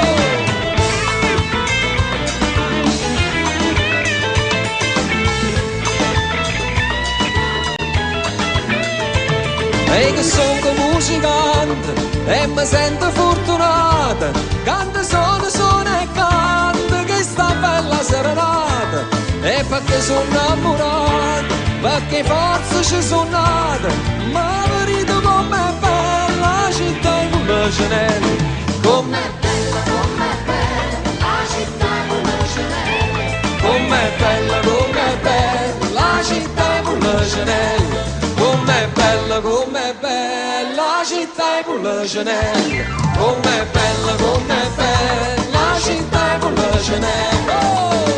E che sono musicante e mi sento fortunata, canto sono e canto che sta bella serenata, e perché sono innamorato, perché forse ci sono nata, ma vedo com'è bella la città in la cenella, com'è bella la città in la cenella, com'è bella la città in la cenella, com'è bella la città e la cenella, com'è bella la città e la cenella. Oh!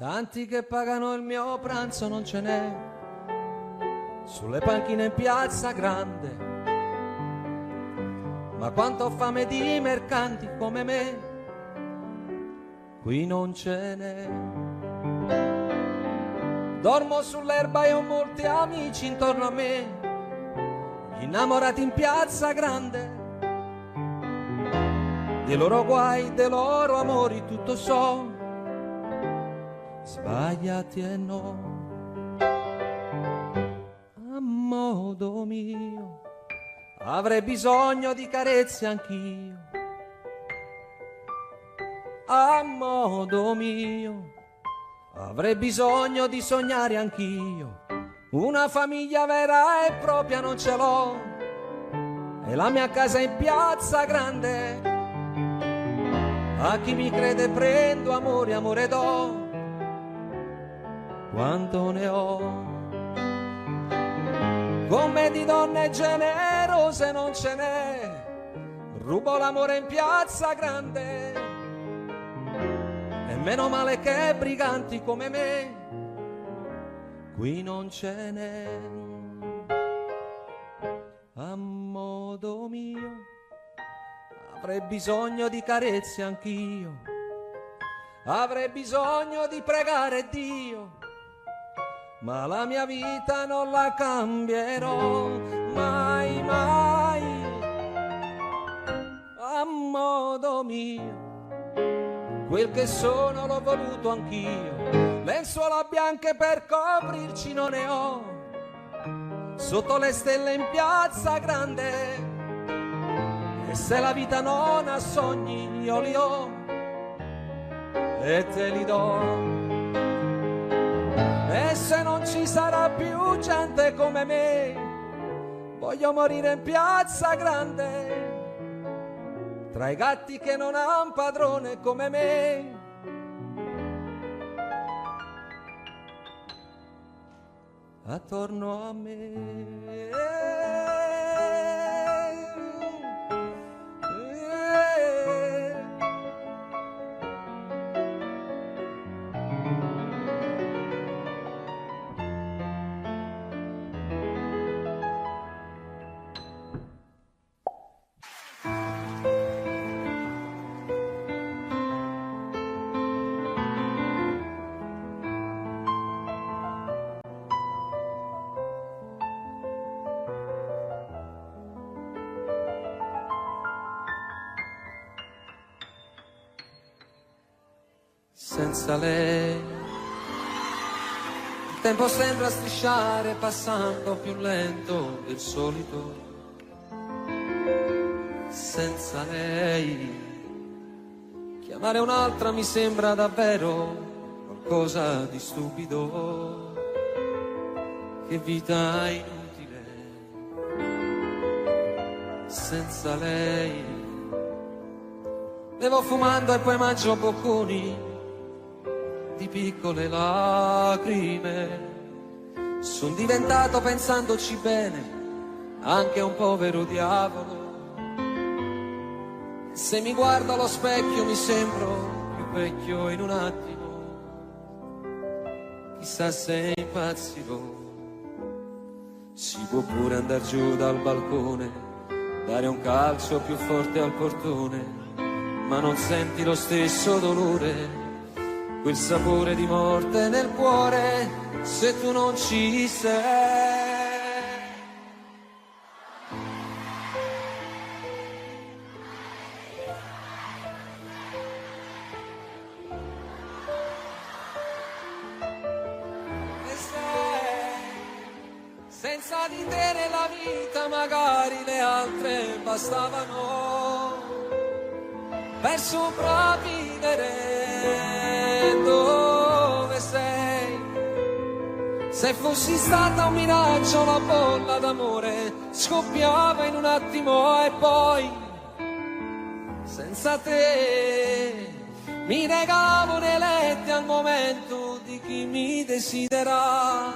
Santi che pagano il mio pranzo non ce n'è, sulle panchine in piazza grande, ma quanto ho fame di mercanti come me, qui non ce n'è. Dormo sull'erba e ho molti amici intorno a me, gli innamorati in piazza grande, dei loro guai, dei loro amori tutto so, sbagliati e no. A modo mio avrei bisogno di carezze anch'io, a modo mio avrei bisogno di sognare anch'io, una famiglia vera e propria non ce l'ho, e la mia casa in piazza grande, a chi mi crede prendo amore, amore do, quanto ne ho. Come di donne generose non ce n'è, rubo l'amore in piazza grande, e meno male che briganti come me, qui non ce n'è. A modo mio avrei bisogno di carezze anch'io, avrei bisogno di pregare Dio, ma la mia vita non la cambierò mai, mai. A modo mio, quel che sono l'ho voluto anch'io, lenzuola bianche per coprirci non ne ho, sotto le stelle in piazza grande, e se la vita non ha sogni io li ho e te li do. E se non ci sarà più gente come me, voglio morire in piazza grande, tra i gatti che non han padrone come me. Attorno a me. Senza lei il tempo sembra strisciare passando più lento del solito. Senza lei chiamare un'altra mi sembra davvero qualcosa di stupido. Che vita inutile senza lei. Bevo fumando e poi mangio bocconi di piccole lacrime. Son diventato, pensandoci bene, anche un povero diavolo. Se mi guardo allo specchio mi sembro più vecchio in un attimo. Chissà se impazzirò. Si può pure andar giù dal balcone, dare un calcio più forte al portone, ma non senti lo stesso dolore, quel sapore di morte nel cuore, se tu non ci sei. E senza di te nella vita magari le altre bastavano per sopravvivere. Dove sei? Se fossi stata un miraggio, una bolla d'amore scoppiava in un attimo e poi senza te mi regalavo nei letti al momento di chi mi desidera.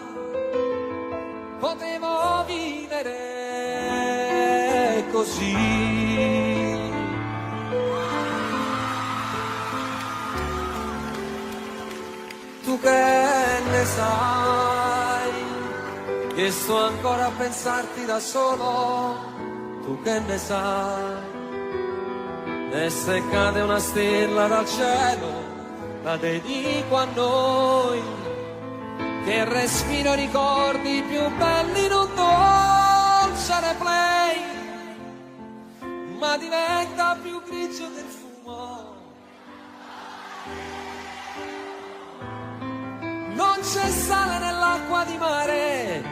Potevo vivere così. Tu che ne sai, che sto ancora a pensarti da solo, tu che ne sai. E se cade una stella dal cielo, la dedico a noi, che respiro i ricordi più belli in un dolce replay, ma diventa più grigio del fumo. Non c'è sale nell'acqua di mare,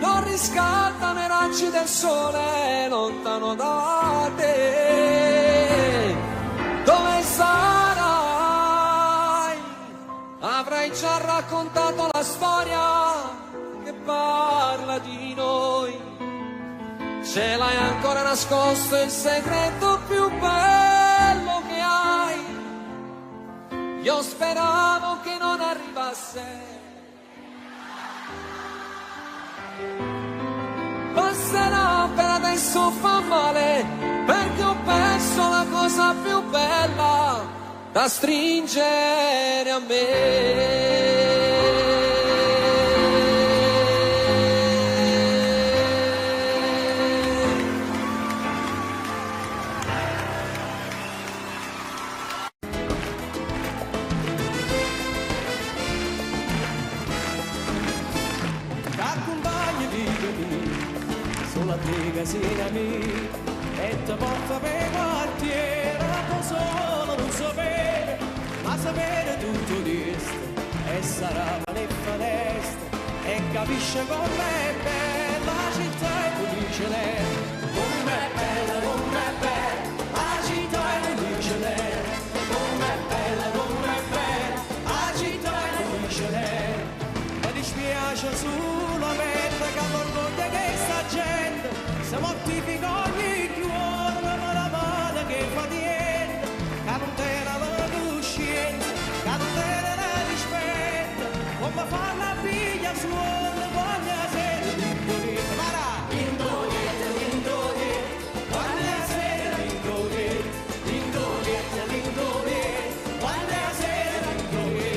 non riscaldano i raggi del sole lontano da te. Dove sarai? Avrai già raccontato la storia che parla di noi. Ce l'hai ancora nascosto il segreto più bello che hai. Io speravo che non arrivasse. Passerà, per adesso fa male, perché ho perso la cosa più bella da stringere a me. Sulla tua casina mia e ti porta per quartiere, tu solo non sapere, ma sapere tutto questo e sarà le finestre e capisce com'è bella la città e tu dice lei, com'è bella, la città e tu dice lei, com'è bella, la città e tu dice lei, mi dispiace solamente che l'orgoglio che sta gente se mortifica ogni giorno, ma la mano che fa niente, che non te la coscienza, che non te la rispetta, come fa la figlia suona quando la sera l'indolietta, ma là, l'indolietta, quando la sera l'indolietta, quando la sera l'indolietta.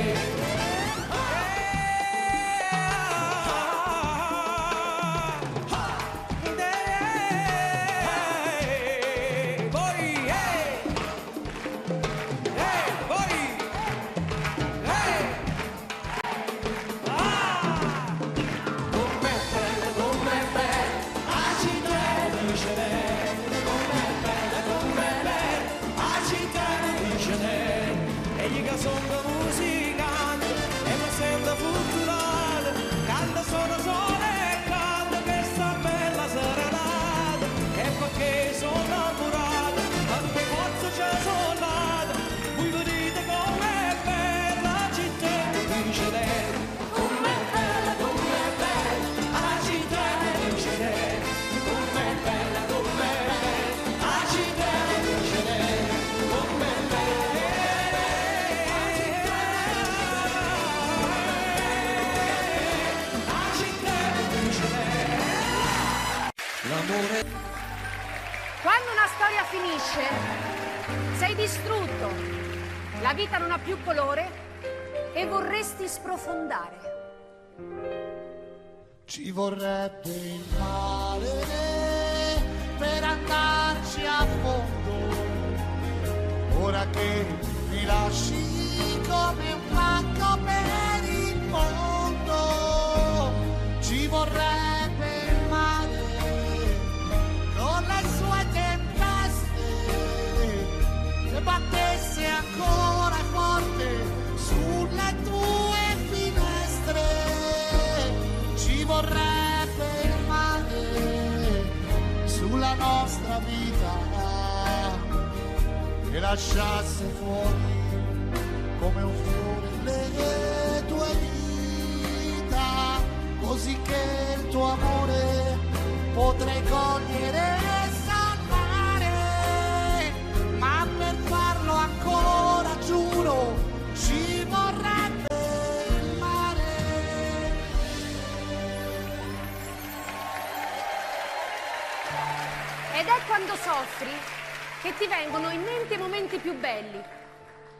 Sono musicante e mi sento culturale, quando sono sole e canto questa bella serenata, e perché sono innamorato, tante forze ci sono nate, voi vedete com'è bella la città, dice lei, com'è bella, la città, dice lei, com'è bella, la città, dice lei, com'è bella. Quando una storia finisce, sei distrutto, la vita non ha più colore e vorresti sprofondare. Ci vorrebbe il male per andarci a fondo, ora che mi lasci come un pacco per il mondo. Ci vorrebbe il mare con le sue tempeste, se battesse ancora forte sulle tue finestre. Ci vorrebbe il mare sulla nostra vita, che lasciasse fuori come un fiore le tue dita, così che il tuo amore potrei cogliere e salvare, ma per farlo ancora giuro ci vorrebbe il mare. Ed è quando soffri che ti vengono in mente i momenti più belli,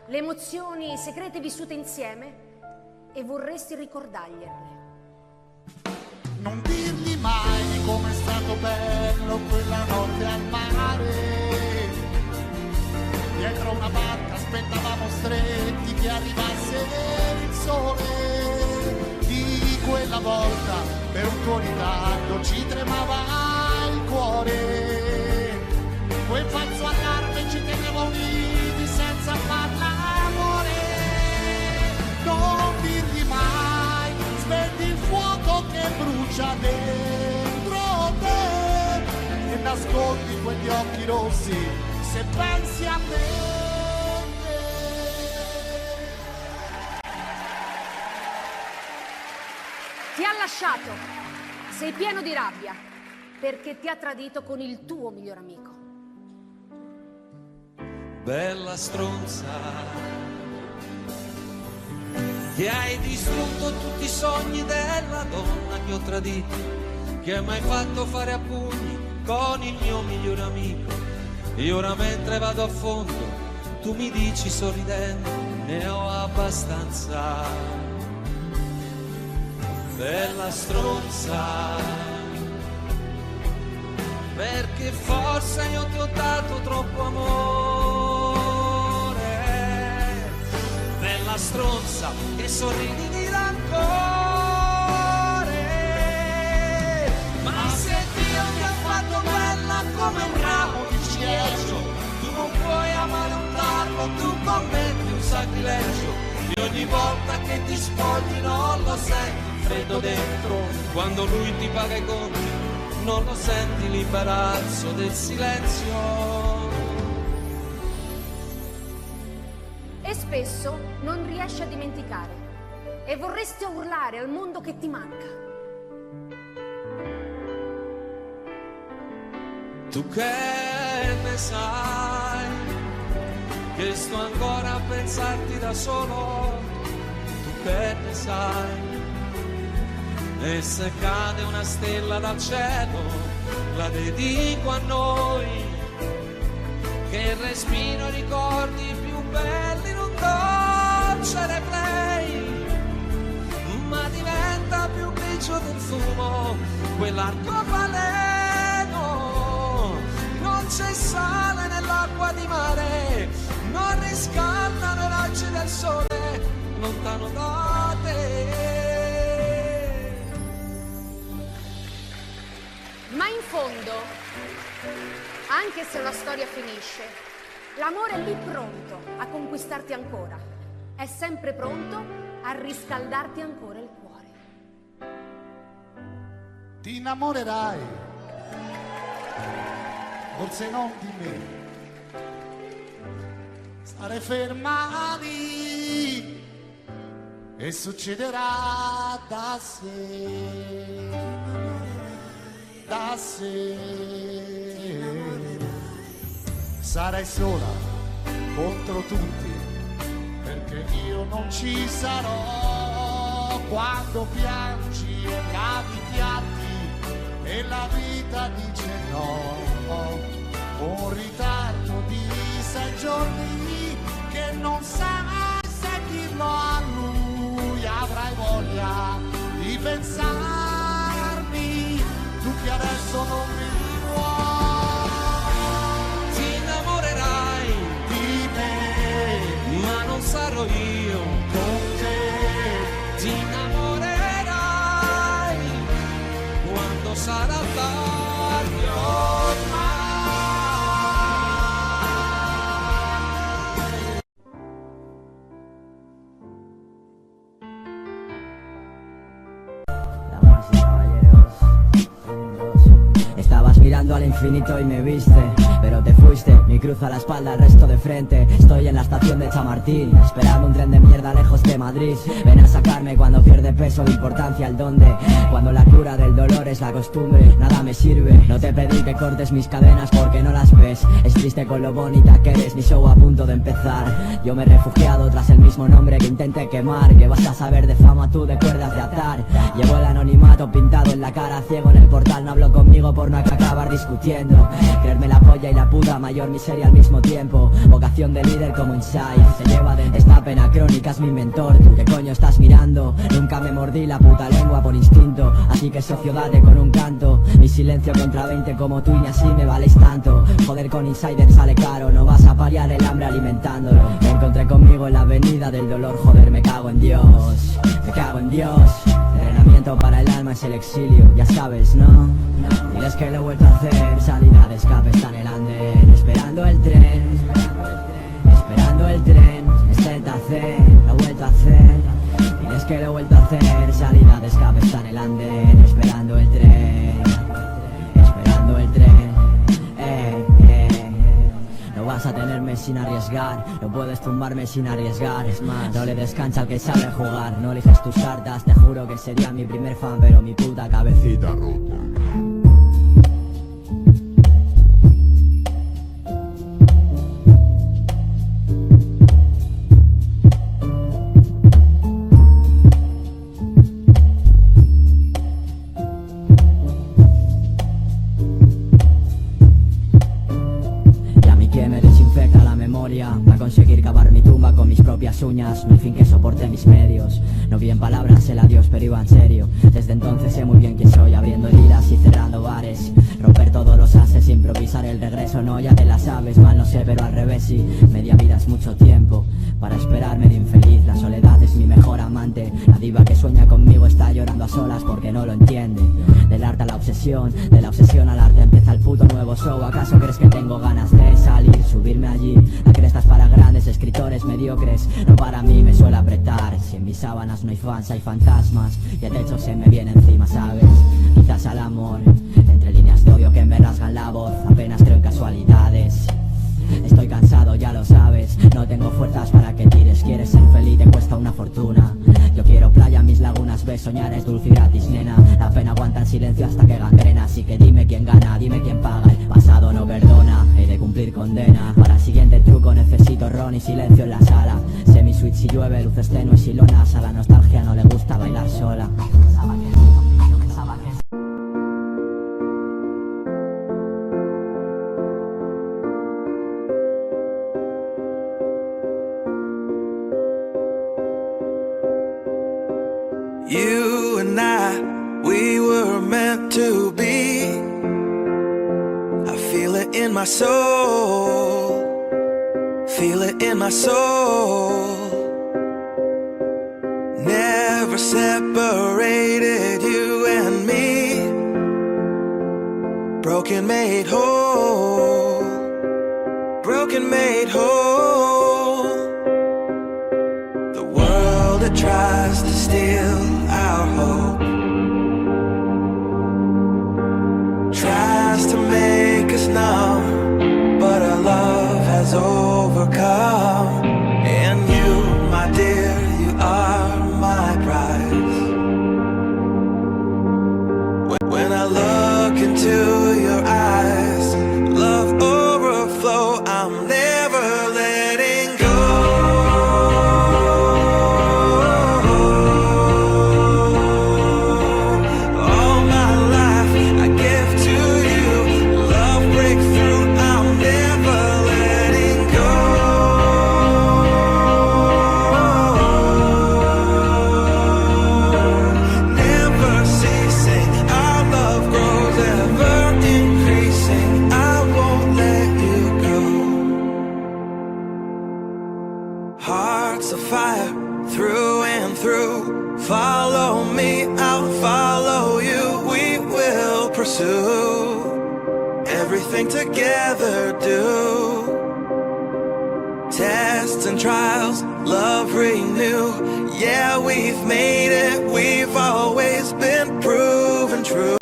le emozioni segrete vissute insieme e vorresti ricordargliele. Non dirgli mai di com'è stato bello quella notte al mare. Dietro una barca aspettavamo stretti che arrivasse il sole. Di quella volta per un tuo ritardo ci tremava il cuore. Quel falso allarme ci teneva uniti senza far l'amore. Non dirgli mai, spegni il fuoco che brucia dentro te e nascondi quegli occhi rossi se pensi a me. Ti ha lasciato, sei pieno di rabbia, perché ti ha tradito con il tuo miglior amico. Bella stronza, che hai distrutto tutti i sogni della donna che ho tradito, che hai mai fatto fare a pugni con il mio miglior amico. E ora mentre vado a fondo, tu mi dici sorridendo, ne ho abbastanza. Bella stronza, perché forse io ti ho dato troppo amore. Bella stronza, che sorridi di rancore. Ma se Dio ti ha fatto bella come un ramo di ciliegio, tu non puoi amare un tarlo, tu commetti un sacrilegio. E ogni volta che ti spogli non lo senti freddo dentro, quando lui ti paga i conti non lo senti l'imbarazzo del silenzio. E spesso non riesci a dimenticare e vorresti urlare al mondo che ti manca. Tu che ne sai, che sto ancora a pensarti da solo. Tu che ne sai, e se cade una stella dal cielo, la dedico a noi, che il respiro ricordi più belli in un dolce replay, ma diventa più grigio del fumo quell'arcobaleno. Non c'è sale nell'acqua di mare, non riscaldano i raggi del sole lontano da te. Ma in fondo, anche se la storia finisce, l'amore è lì pronto a conquistarti ancora. È sempre pronto a riscaldarti ancora il cuore. Ti innamorerai, forse non di me. Stare ferma lì e succederà da sé. Da sé sarai sola contro tutti, perché io non ci sarò quando piangi e lavi i piatti e la vita dice no. Un ritardo di 6 giorni che non sai se dirlo a lui. Avrai voglia di pensarmi, tu che adesso non mi vuoi. Ti innamorerai di me, ma non sarò io con te. Ti innamorerai quando sarà tardi ormai. Estabas mirando al infinito y me viste, pero te fuiste, me cruza la espalda el resto de frente. Estoy en la estación de Chamartín, esperando un tren de mierda lejos de Madrid. Ven a sacarme cuando pierde peso de importancia el dónde, cuando la cura del dolor es la costumbre. Nada me sirve, no te pedí que cortes mis cadenas porque no las ves. Es triste con lo bonita que eres, mi show a punto de empezar. Yo me he refugiado tras el mismo nombre que intenté quemar. Que vas a saber de fama tú, de cuerdas de atar. Llevo el anonimato pintado en la cara, ciego en el portal. No hablo conmigo por no acabar acabar discutiendo. Creerme la polla y la puta mayor miseria al mismo tiempo. Vocación de líder como Inside, se lleva de esta pena crónica, es mi mentor. ¿Tú qué coño estás mirando? Nunca me mordí la puta lengua por instinto, así que socio date con un canto. Mi silencio contra 20 como tú y ni así me valéis tanto. Joder con Insider sale caro, no vas a paliar el hambre alimentándolo. Me encontré conmigo en la avenida del dolor, joder me cago en Dios, me cago en Dios. Entrenamiento para el alma es el exilio, ya sabes, ¿no? Diles que lo he vuelto a hacer, salida de escape está en el andén, esperando el tren, esperando el tren, es el tacer, lo he vuelto a hacer. Diles que lo he vuelto a hacer, salida de escape está en el andén, esperando el tren, esperando el tren. No vas a tenerme sin arriesgar, no puedes tumbarme sin arriesgar. Es más, no le descansa al que sabe jugar. No eliges tus cartas, te juro que sería mi primer fan, pero mi puta cabecita rota. Para conseguir cavar mi tumba con mis propias uñas. No hay fin que soporte mis medios. No vi en palabras el adiós pero iba en serio. Desde entonces sé muy bien quién soy, abriendo heridas y cerrando bares. Romper todos los ases, improvisar el regreso. No, ya te la sabes, mal no sé pero al revés sí. Media vida es mucho tiempo para esperar medio infeliz. La soledad es mi mejor amante. La diva que sueña conmigo está llorando a solas porque no lo entiende. Del arte a la obsesión, de la obsesión al arte empieza el puto nuevo show. ¿Acaso crees que tengo ganas de salir, subirme allí? La crestas para grandes escritores mediocres, no para mí, me suele apretar. Si en mis sábanas no hay fans, hay fantasmas y el techo se me viene encima, ¿sabes? Quizás al amor, entre líneas de odio que me rasgan la voz. Apenas creo en casualidades. Estoy cansado, ya lo sabes. No tengo fuerzas para que tires. Quieres ser feliz, te cuesta una fortuna. Yo quiero playa, mis lagunas, ves, soñar es dulce y gratis, nena. La pena aguanta en silencio hasta que gangrena. Así que dime quién gana, dime quién paga. El pasado no perdona, he de cumplir condena. Para el siguiente truco necesito ron y silencio en la sala. Semi-sweet si llueve, luces tenues y lonas. A la nostalgia no le gusta bailar sola. Yo pensaba que You and I, we were meant to be. I feel it in my soul, feel it in my soul. Never separated, you and me. Broken made whole, broken made whole. The world that tries to steal our hope tries to make us numb, but our love has overcome. And you, my dear, you are my prize. When I look into your eyes, love overflow, I'm never letting go. Everything together do. Tests and trials, love renew. Yeah, we've made it. We've always been proven true.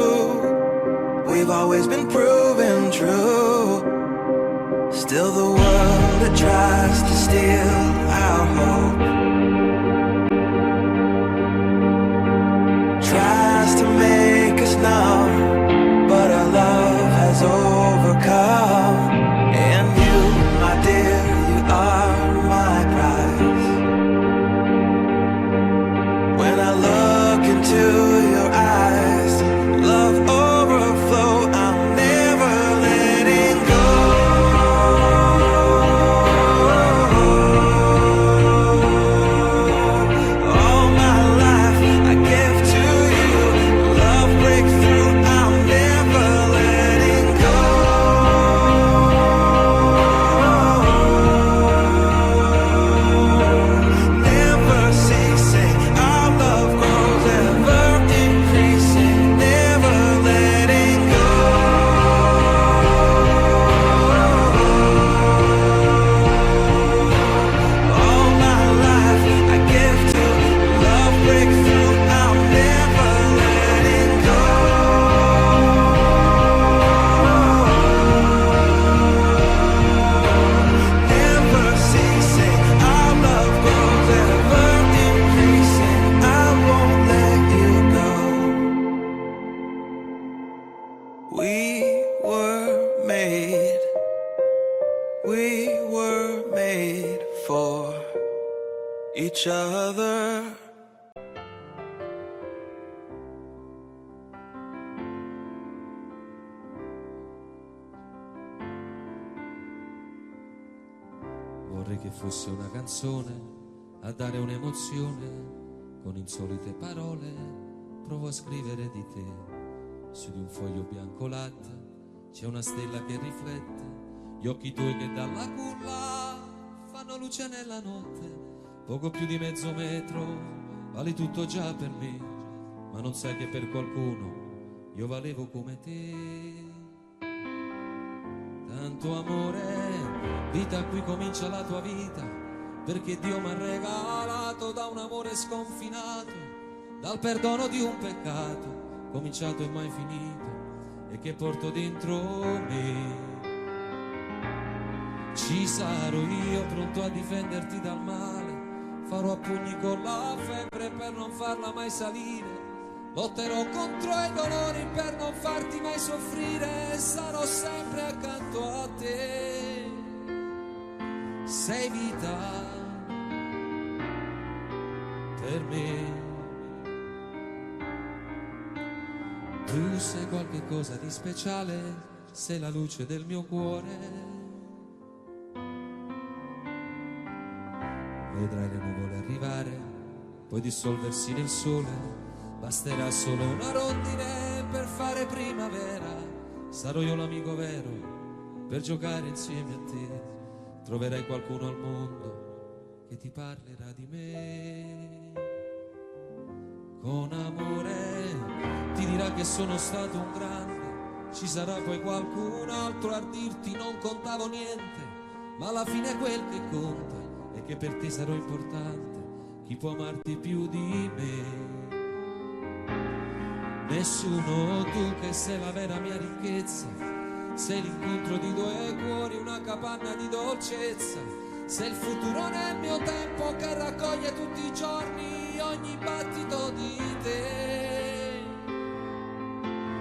We've always been proven true. Still the world that tries to steal our hope tries to make us numb, but our love has overcome. And you, my dear, you are my prize. When I look into your eyes, love overflow, I'll never each other. Vorrei che fosse una canzone a dare un'emozione, con insolite parole provo a scrivere di te. Su di un foglio bianco latte c'è una stella che riflette gli occhi tuoi che dalla culla fanno luce nella notte. Poco più di mezzo metro, vali tutto già per me, ma non sai che per qualcuno io valevo come te. Tanto amore, vita, qui comincia la tua vita, perché Dio m'ha regalato da un amore sconfinato, dal perdono di un peccato, cominciato e mai finito, e che porto dentro me. Ci sarò io pronto a difenderti dal male, farò a pugni con la febbre per non farla mai salire, lotterò contro i dolori per non farti mai soffrire, sarò sempre accanto a te. Sei vita per me, tu sei qualche cosa di speciale, sei la luce del mio cuore. Vedrai le nuvole arrivare, poi dissolversi nel sole, basterà solo una rondine per fare primavera. Sarò io l'amico vero per giocare insieme a te, troverai qualcuno al mondo che ti parlerà di me. Con amore ti dirà che sono stato un grande, ci sarà poi qualcun altro a dirti non contavo niente, ma alla fine quel che conta è che per te sarò importante, chi può amarti più di me? Nessuno, tu che sei la vera mia ricchezza, sei l'incontro di due cuori, una capanna di dolcezza, sei il futuro nel mio tempo che raccoglie tutti i giorni ogni battito di te.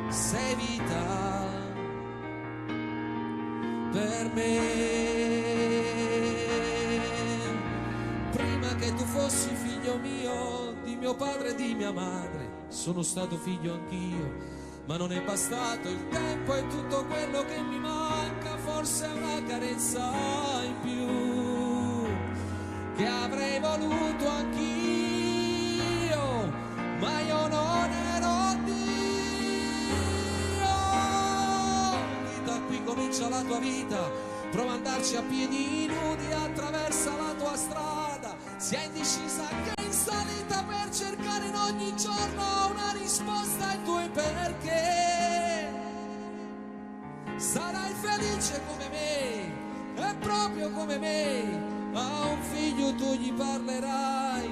Sei vita per me. Prima che tu fossi figlio mio, di mio padre e di mia madre, sono stato figlio anch'io, ma non è bastato il tempo e tutto quello che mi manca, forse è una carezza in più che avrei voluto anch'io, ma io non ero Dio. Vita, qui comincia la tua vita, prova ad andarci a piedi nudi, attraversa la tua strada, sia indecisa che in salita, per cercare in ogni giorno una risposta ai tuoi perché. Sarai felice come me, e proprio come me, a un figlio tu gli parlerai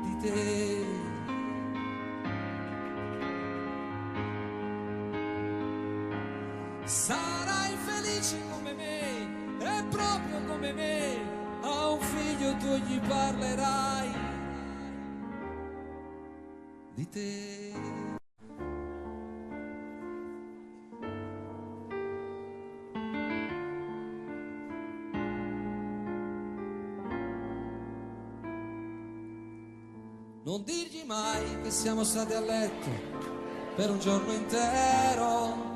di te. Sarai felice come me, e proprio come me, a un figlio tu gli parlerai di te. Non dirgli mai che siamo stati a letto per un giorno intero,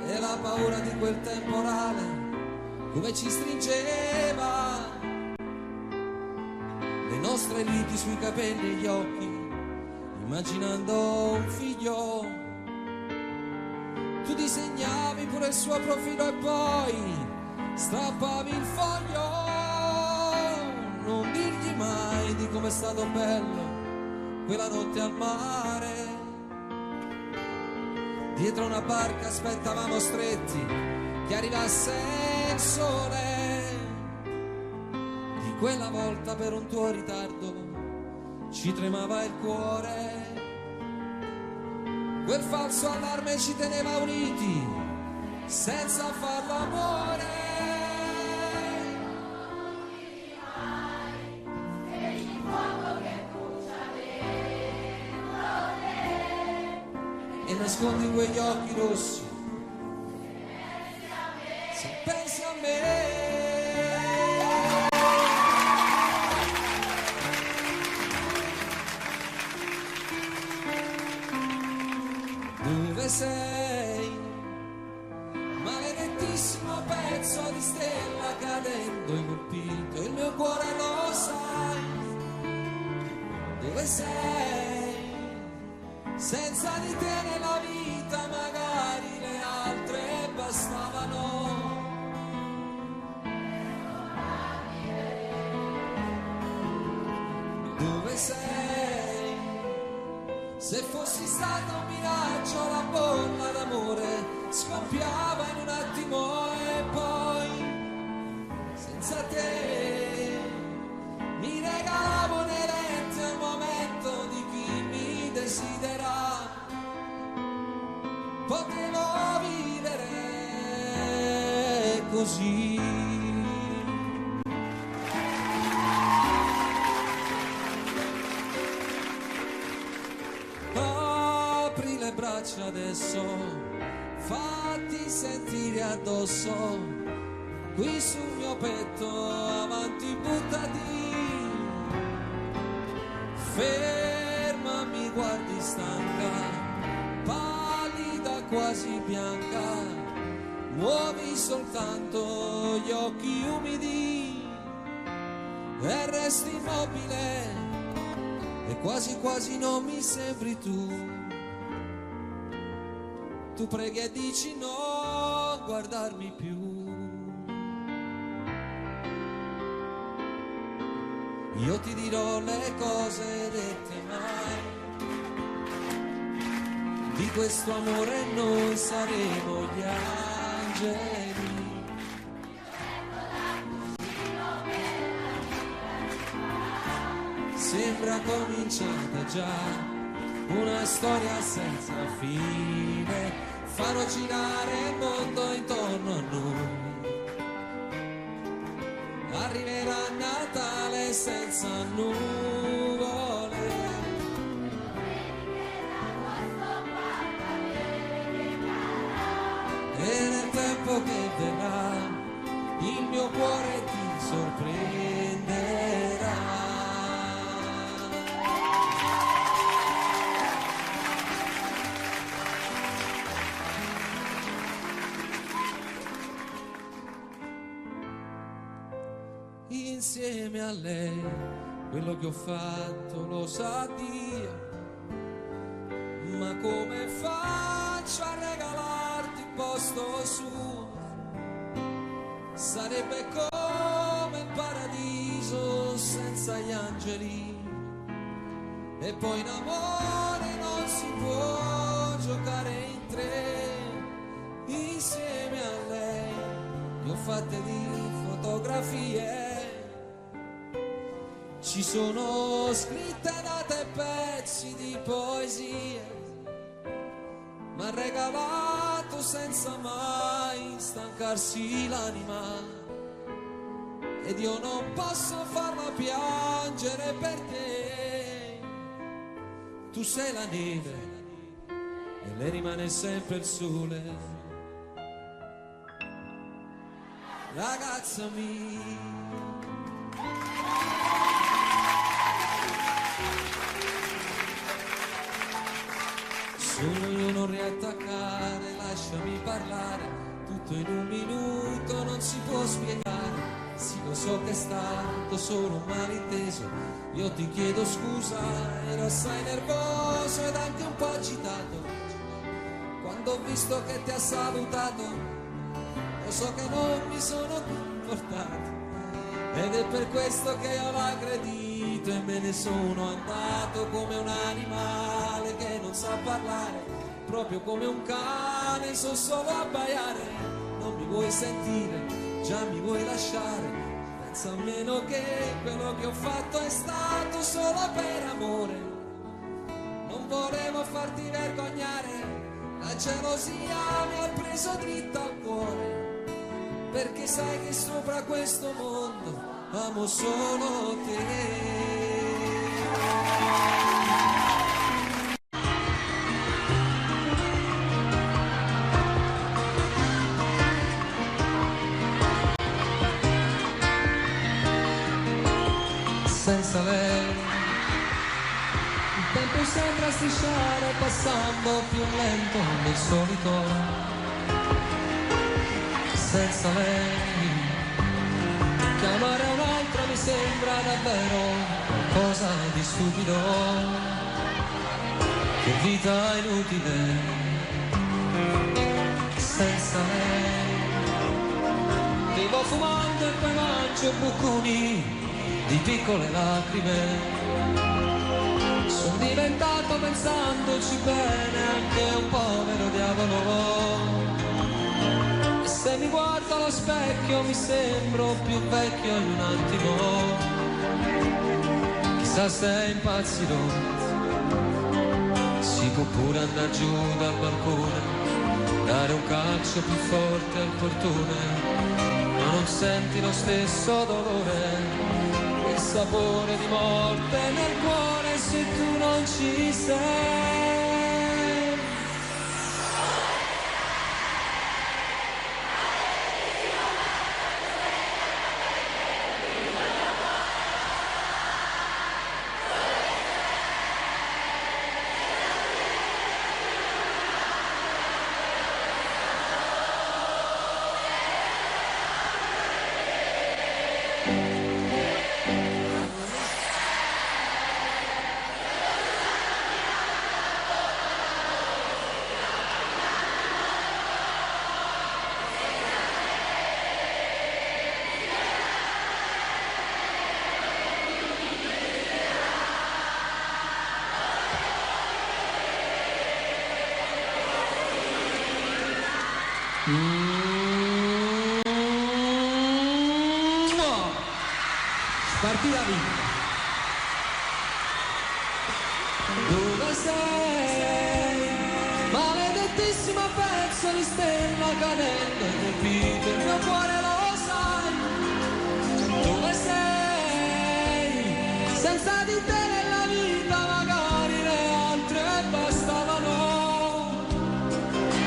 e la paura di quel temporale come ci stringeva, le nostre liti sui capelli e gli occhi, immaginando un figlio. Tu disegnavi pure il suo profilo e poi strappavi il foglio. Non dirgli mai di com'è stato bello quella notte al mare, dietro una barca aspettavamo stretti che arrivasse il sole. Di quella volta per un tuo ritardo ci tremava il cuore, quel falso allarme ci teneva uniti senza farlo amore. E nascondi quegli occhi rossi se pensi a me. dove sei? Maledettissimo pezzo di stella cadendo e colpito, il mio cuore lo sai, dove sei? Senza di te nella vita magari le altre bastavano. Dove sei? Se fossi stato un miraggio la bolla d'amore scoppiava in un attimo e poi senza te mi regalavo inerente al momento di chi mi desidera. Potevo vivere così. Apri le braccia adesso, fatti sentire addosso, qui sul mio petto, avanti buttati, fermami, guardi stanca, pallida quasi bianca, muovi soltanto gli occhi umidi e resti immobile e quasi quasi non mi sembri tu. Tu preghi e dici no, guardarmi più. Io ti dirò le cose dette mai. Di questo amore noi saremo gli angeli. Sembra cominciata già una storia senza fine, farò girare il mondo intorno a noi. Arriverà Natale senza nuvole e nel tempo che verrà il mio cuore ti sorprenderà. Insieme a lei quello che ho fatto lo sa Dio, ma come faccio a regalarti il posto suo? Sarebbe come il paradiso senza gli angeli, e poi in amore non si può giocare in tre. Insieme a lei ne ho fatte di fotografie, ci sono scritte date e pezzi di poesie, m'ha regalato senza mai stancarsi l'anima, ed io non posso farla piangere per te. Tu sei la neve e lei rimane sempre il sole, ragazza mia. Sono io non riattaccare, lasciami parlare, tutto in un minuto non si può spiegare. Sì, lo so che è stato solo un malinteso, io ti chiedo scusa, ero assai nervoso ed anche un po' agitato. Quando ho visto che ti ha salutato, lo so che non mi sono comportato, ed è per questo che io l'ho aggredito e me ne sono andato come un animale che non sa parlare, proprio come un cane, so solo abbaiare. Non mi vuoi sentire, già mi vuoi lasciare, pensa almeno che quello che ho fatto è stato solo per amore. Non volevo farti vergognare, la gelosia mi ha preso dritta al cuore, perché sai che sopra questo mondo amo solo te. Senza lei il tempo sembra strisciare passando più lento del solito. Senza lei chiamare un'altra mi sembra davvero qualcosa di stupido. Che vita inutile senza lei. Vivo fumando e poi mangio bucuni di piccole lacrime. Sono diventato pensandoci bene anche un povero diavolo. E se mi guardo allo specchio mi sembro più vecchio in un attimo. Chissà se impazzirò. Si può pure andare giù dal balcone, dare un calcio più forte al portone, ma non senti lo stesso dolore. Il sapore di morte nel cuore se tu non ci sei. Partita vinta. Dove sei? Maledettissimo pezzo di stella cadente, colpito il mio cuore, lo sai. Dove sei? Senza di te nella vita magari le altre bastavano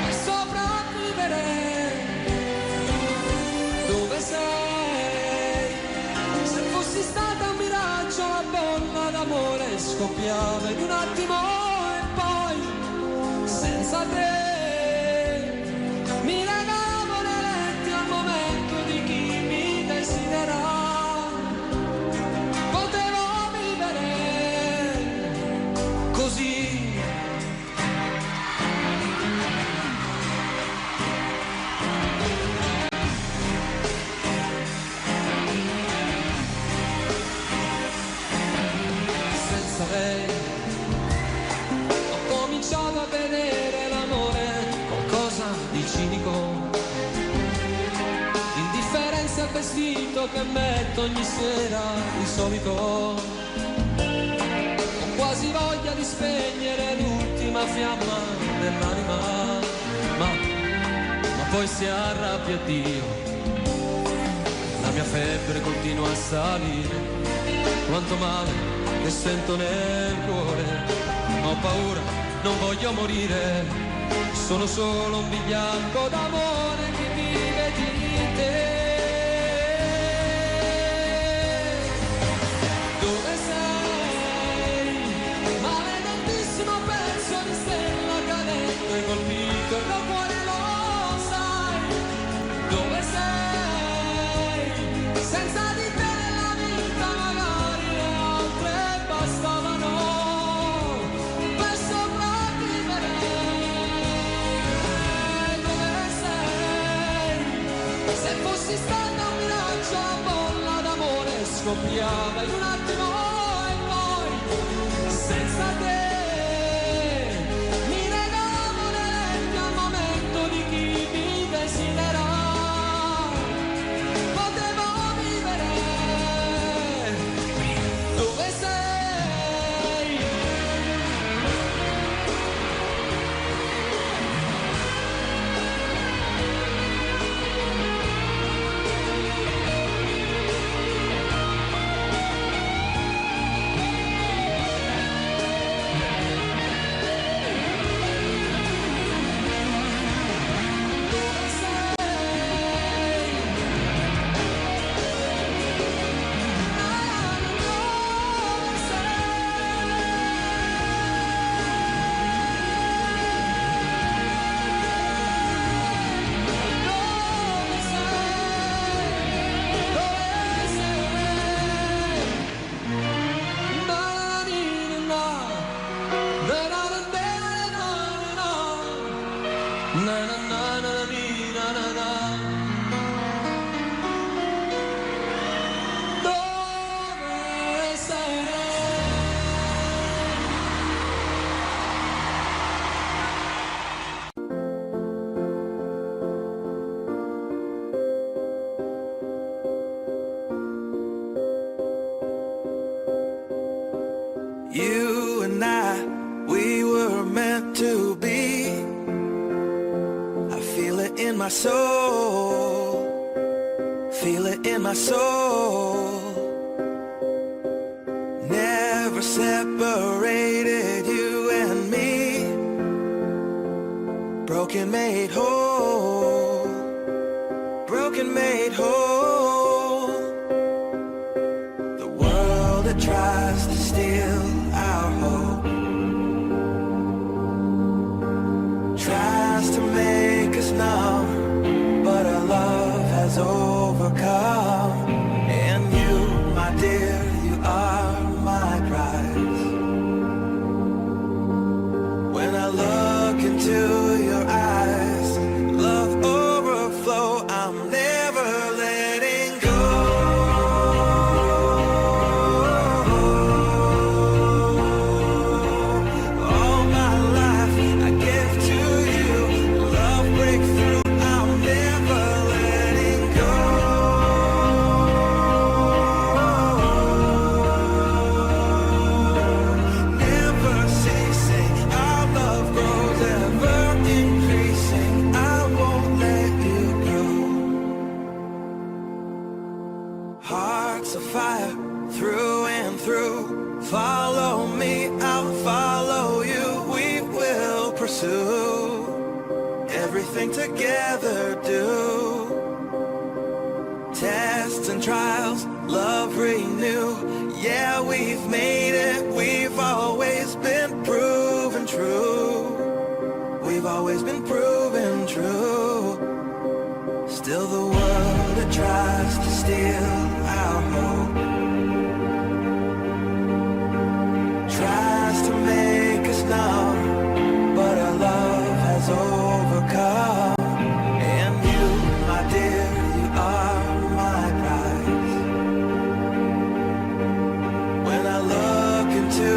per sopravvivere. Dove sei? Fossi stata un miraggio, la bolla d'amore scoppiava in un attimo e poi senza te mi legavo nei letti al momento di chi mi desidera. Potevo vivere così. Ho cominciato a vedere l'amore qualcosa di cinico, l'indifferenza al vestito che metto ogni sera di solito. Ho quasi voglia di spegnere l'ultima fiamma dell'anima, ma poi si arrabbia Dio, la mia febbre continua a salire. Quanto male che sento nel cuore, ho paura, non voglio morire, sono solo un bigliacco d'amore che vive di te. Dove sei? Maledettissimo pezzo di stella cadente, colpito il mio cuore, lo sai. Dove sei? Senza di te nella vita magari le altre bastavano per sopravvivere. Dove sei? Se fossi stata un miraggio, la bolla d'amore scoppiava in un attimo e poi senza te mi legavo nei letti al momento di chi mi desidera. Potevo vivere. Dove sei? Dove sarai? You and I, we were meant to be. I feel it in my soul, feel it in my soul. Never separated, you and me. Broken made whole, broken made whole. The world that tries to steal our hope tries to make us numb, but our love has overcome. And you, my dear, you are my prize. When I look into your eyes, love overflow, I'm never letting go. All my life I give to you, love breakthrough, I'm never letting go. Never ceasing, our love grows ever increasing, I won't let you go. Hearts of fire through and through. Follow me, I'll follow you. We will pursue everything together. Do tests and trials, love renew. Yeah, we've made it. We've always been proven true. We've always been proven true. Still the world that tries to steal our hope tries to make us numb, but our love has overcome. And you, my dear, you are my prize. When I look into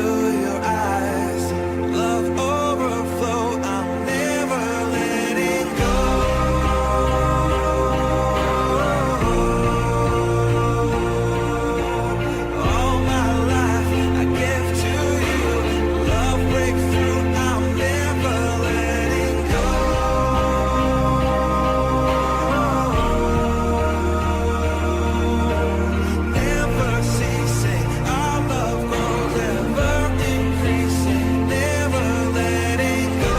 your eyes, love overflow, I'm never letting go. All my life I give to you, love breakthrough, I'm never letting go. Never ceasing, our love grows ever increasing, never letting go.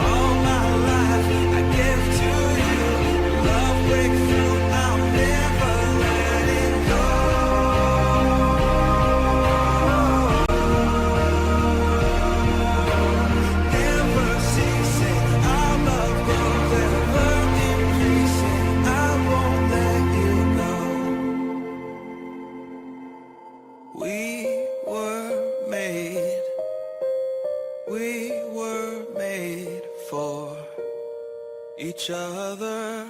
All my life I give to you, love breakthrough, I'm never letting go. Never ceasing, our love grows ever increasing, I won't let you go. We were made for each other.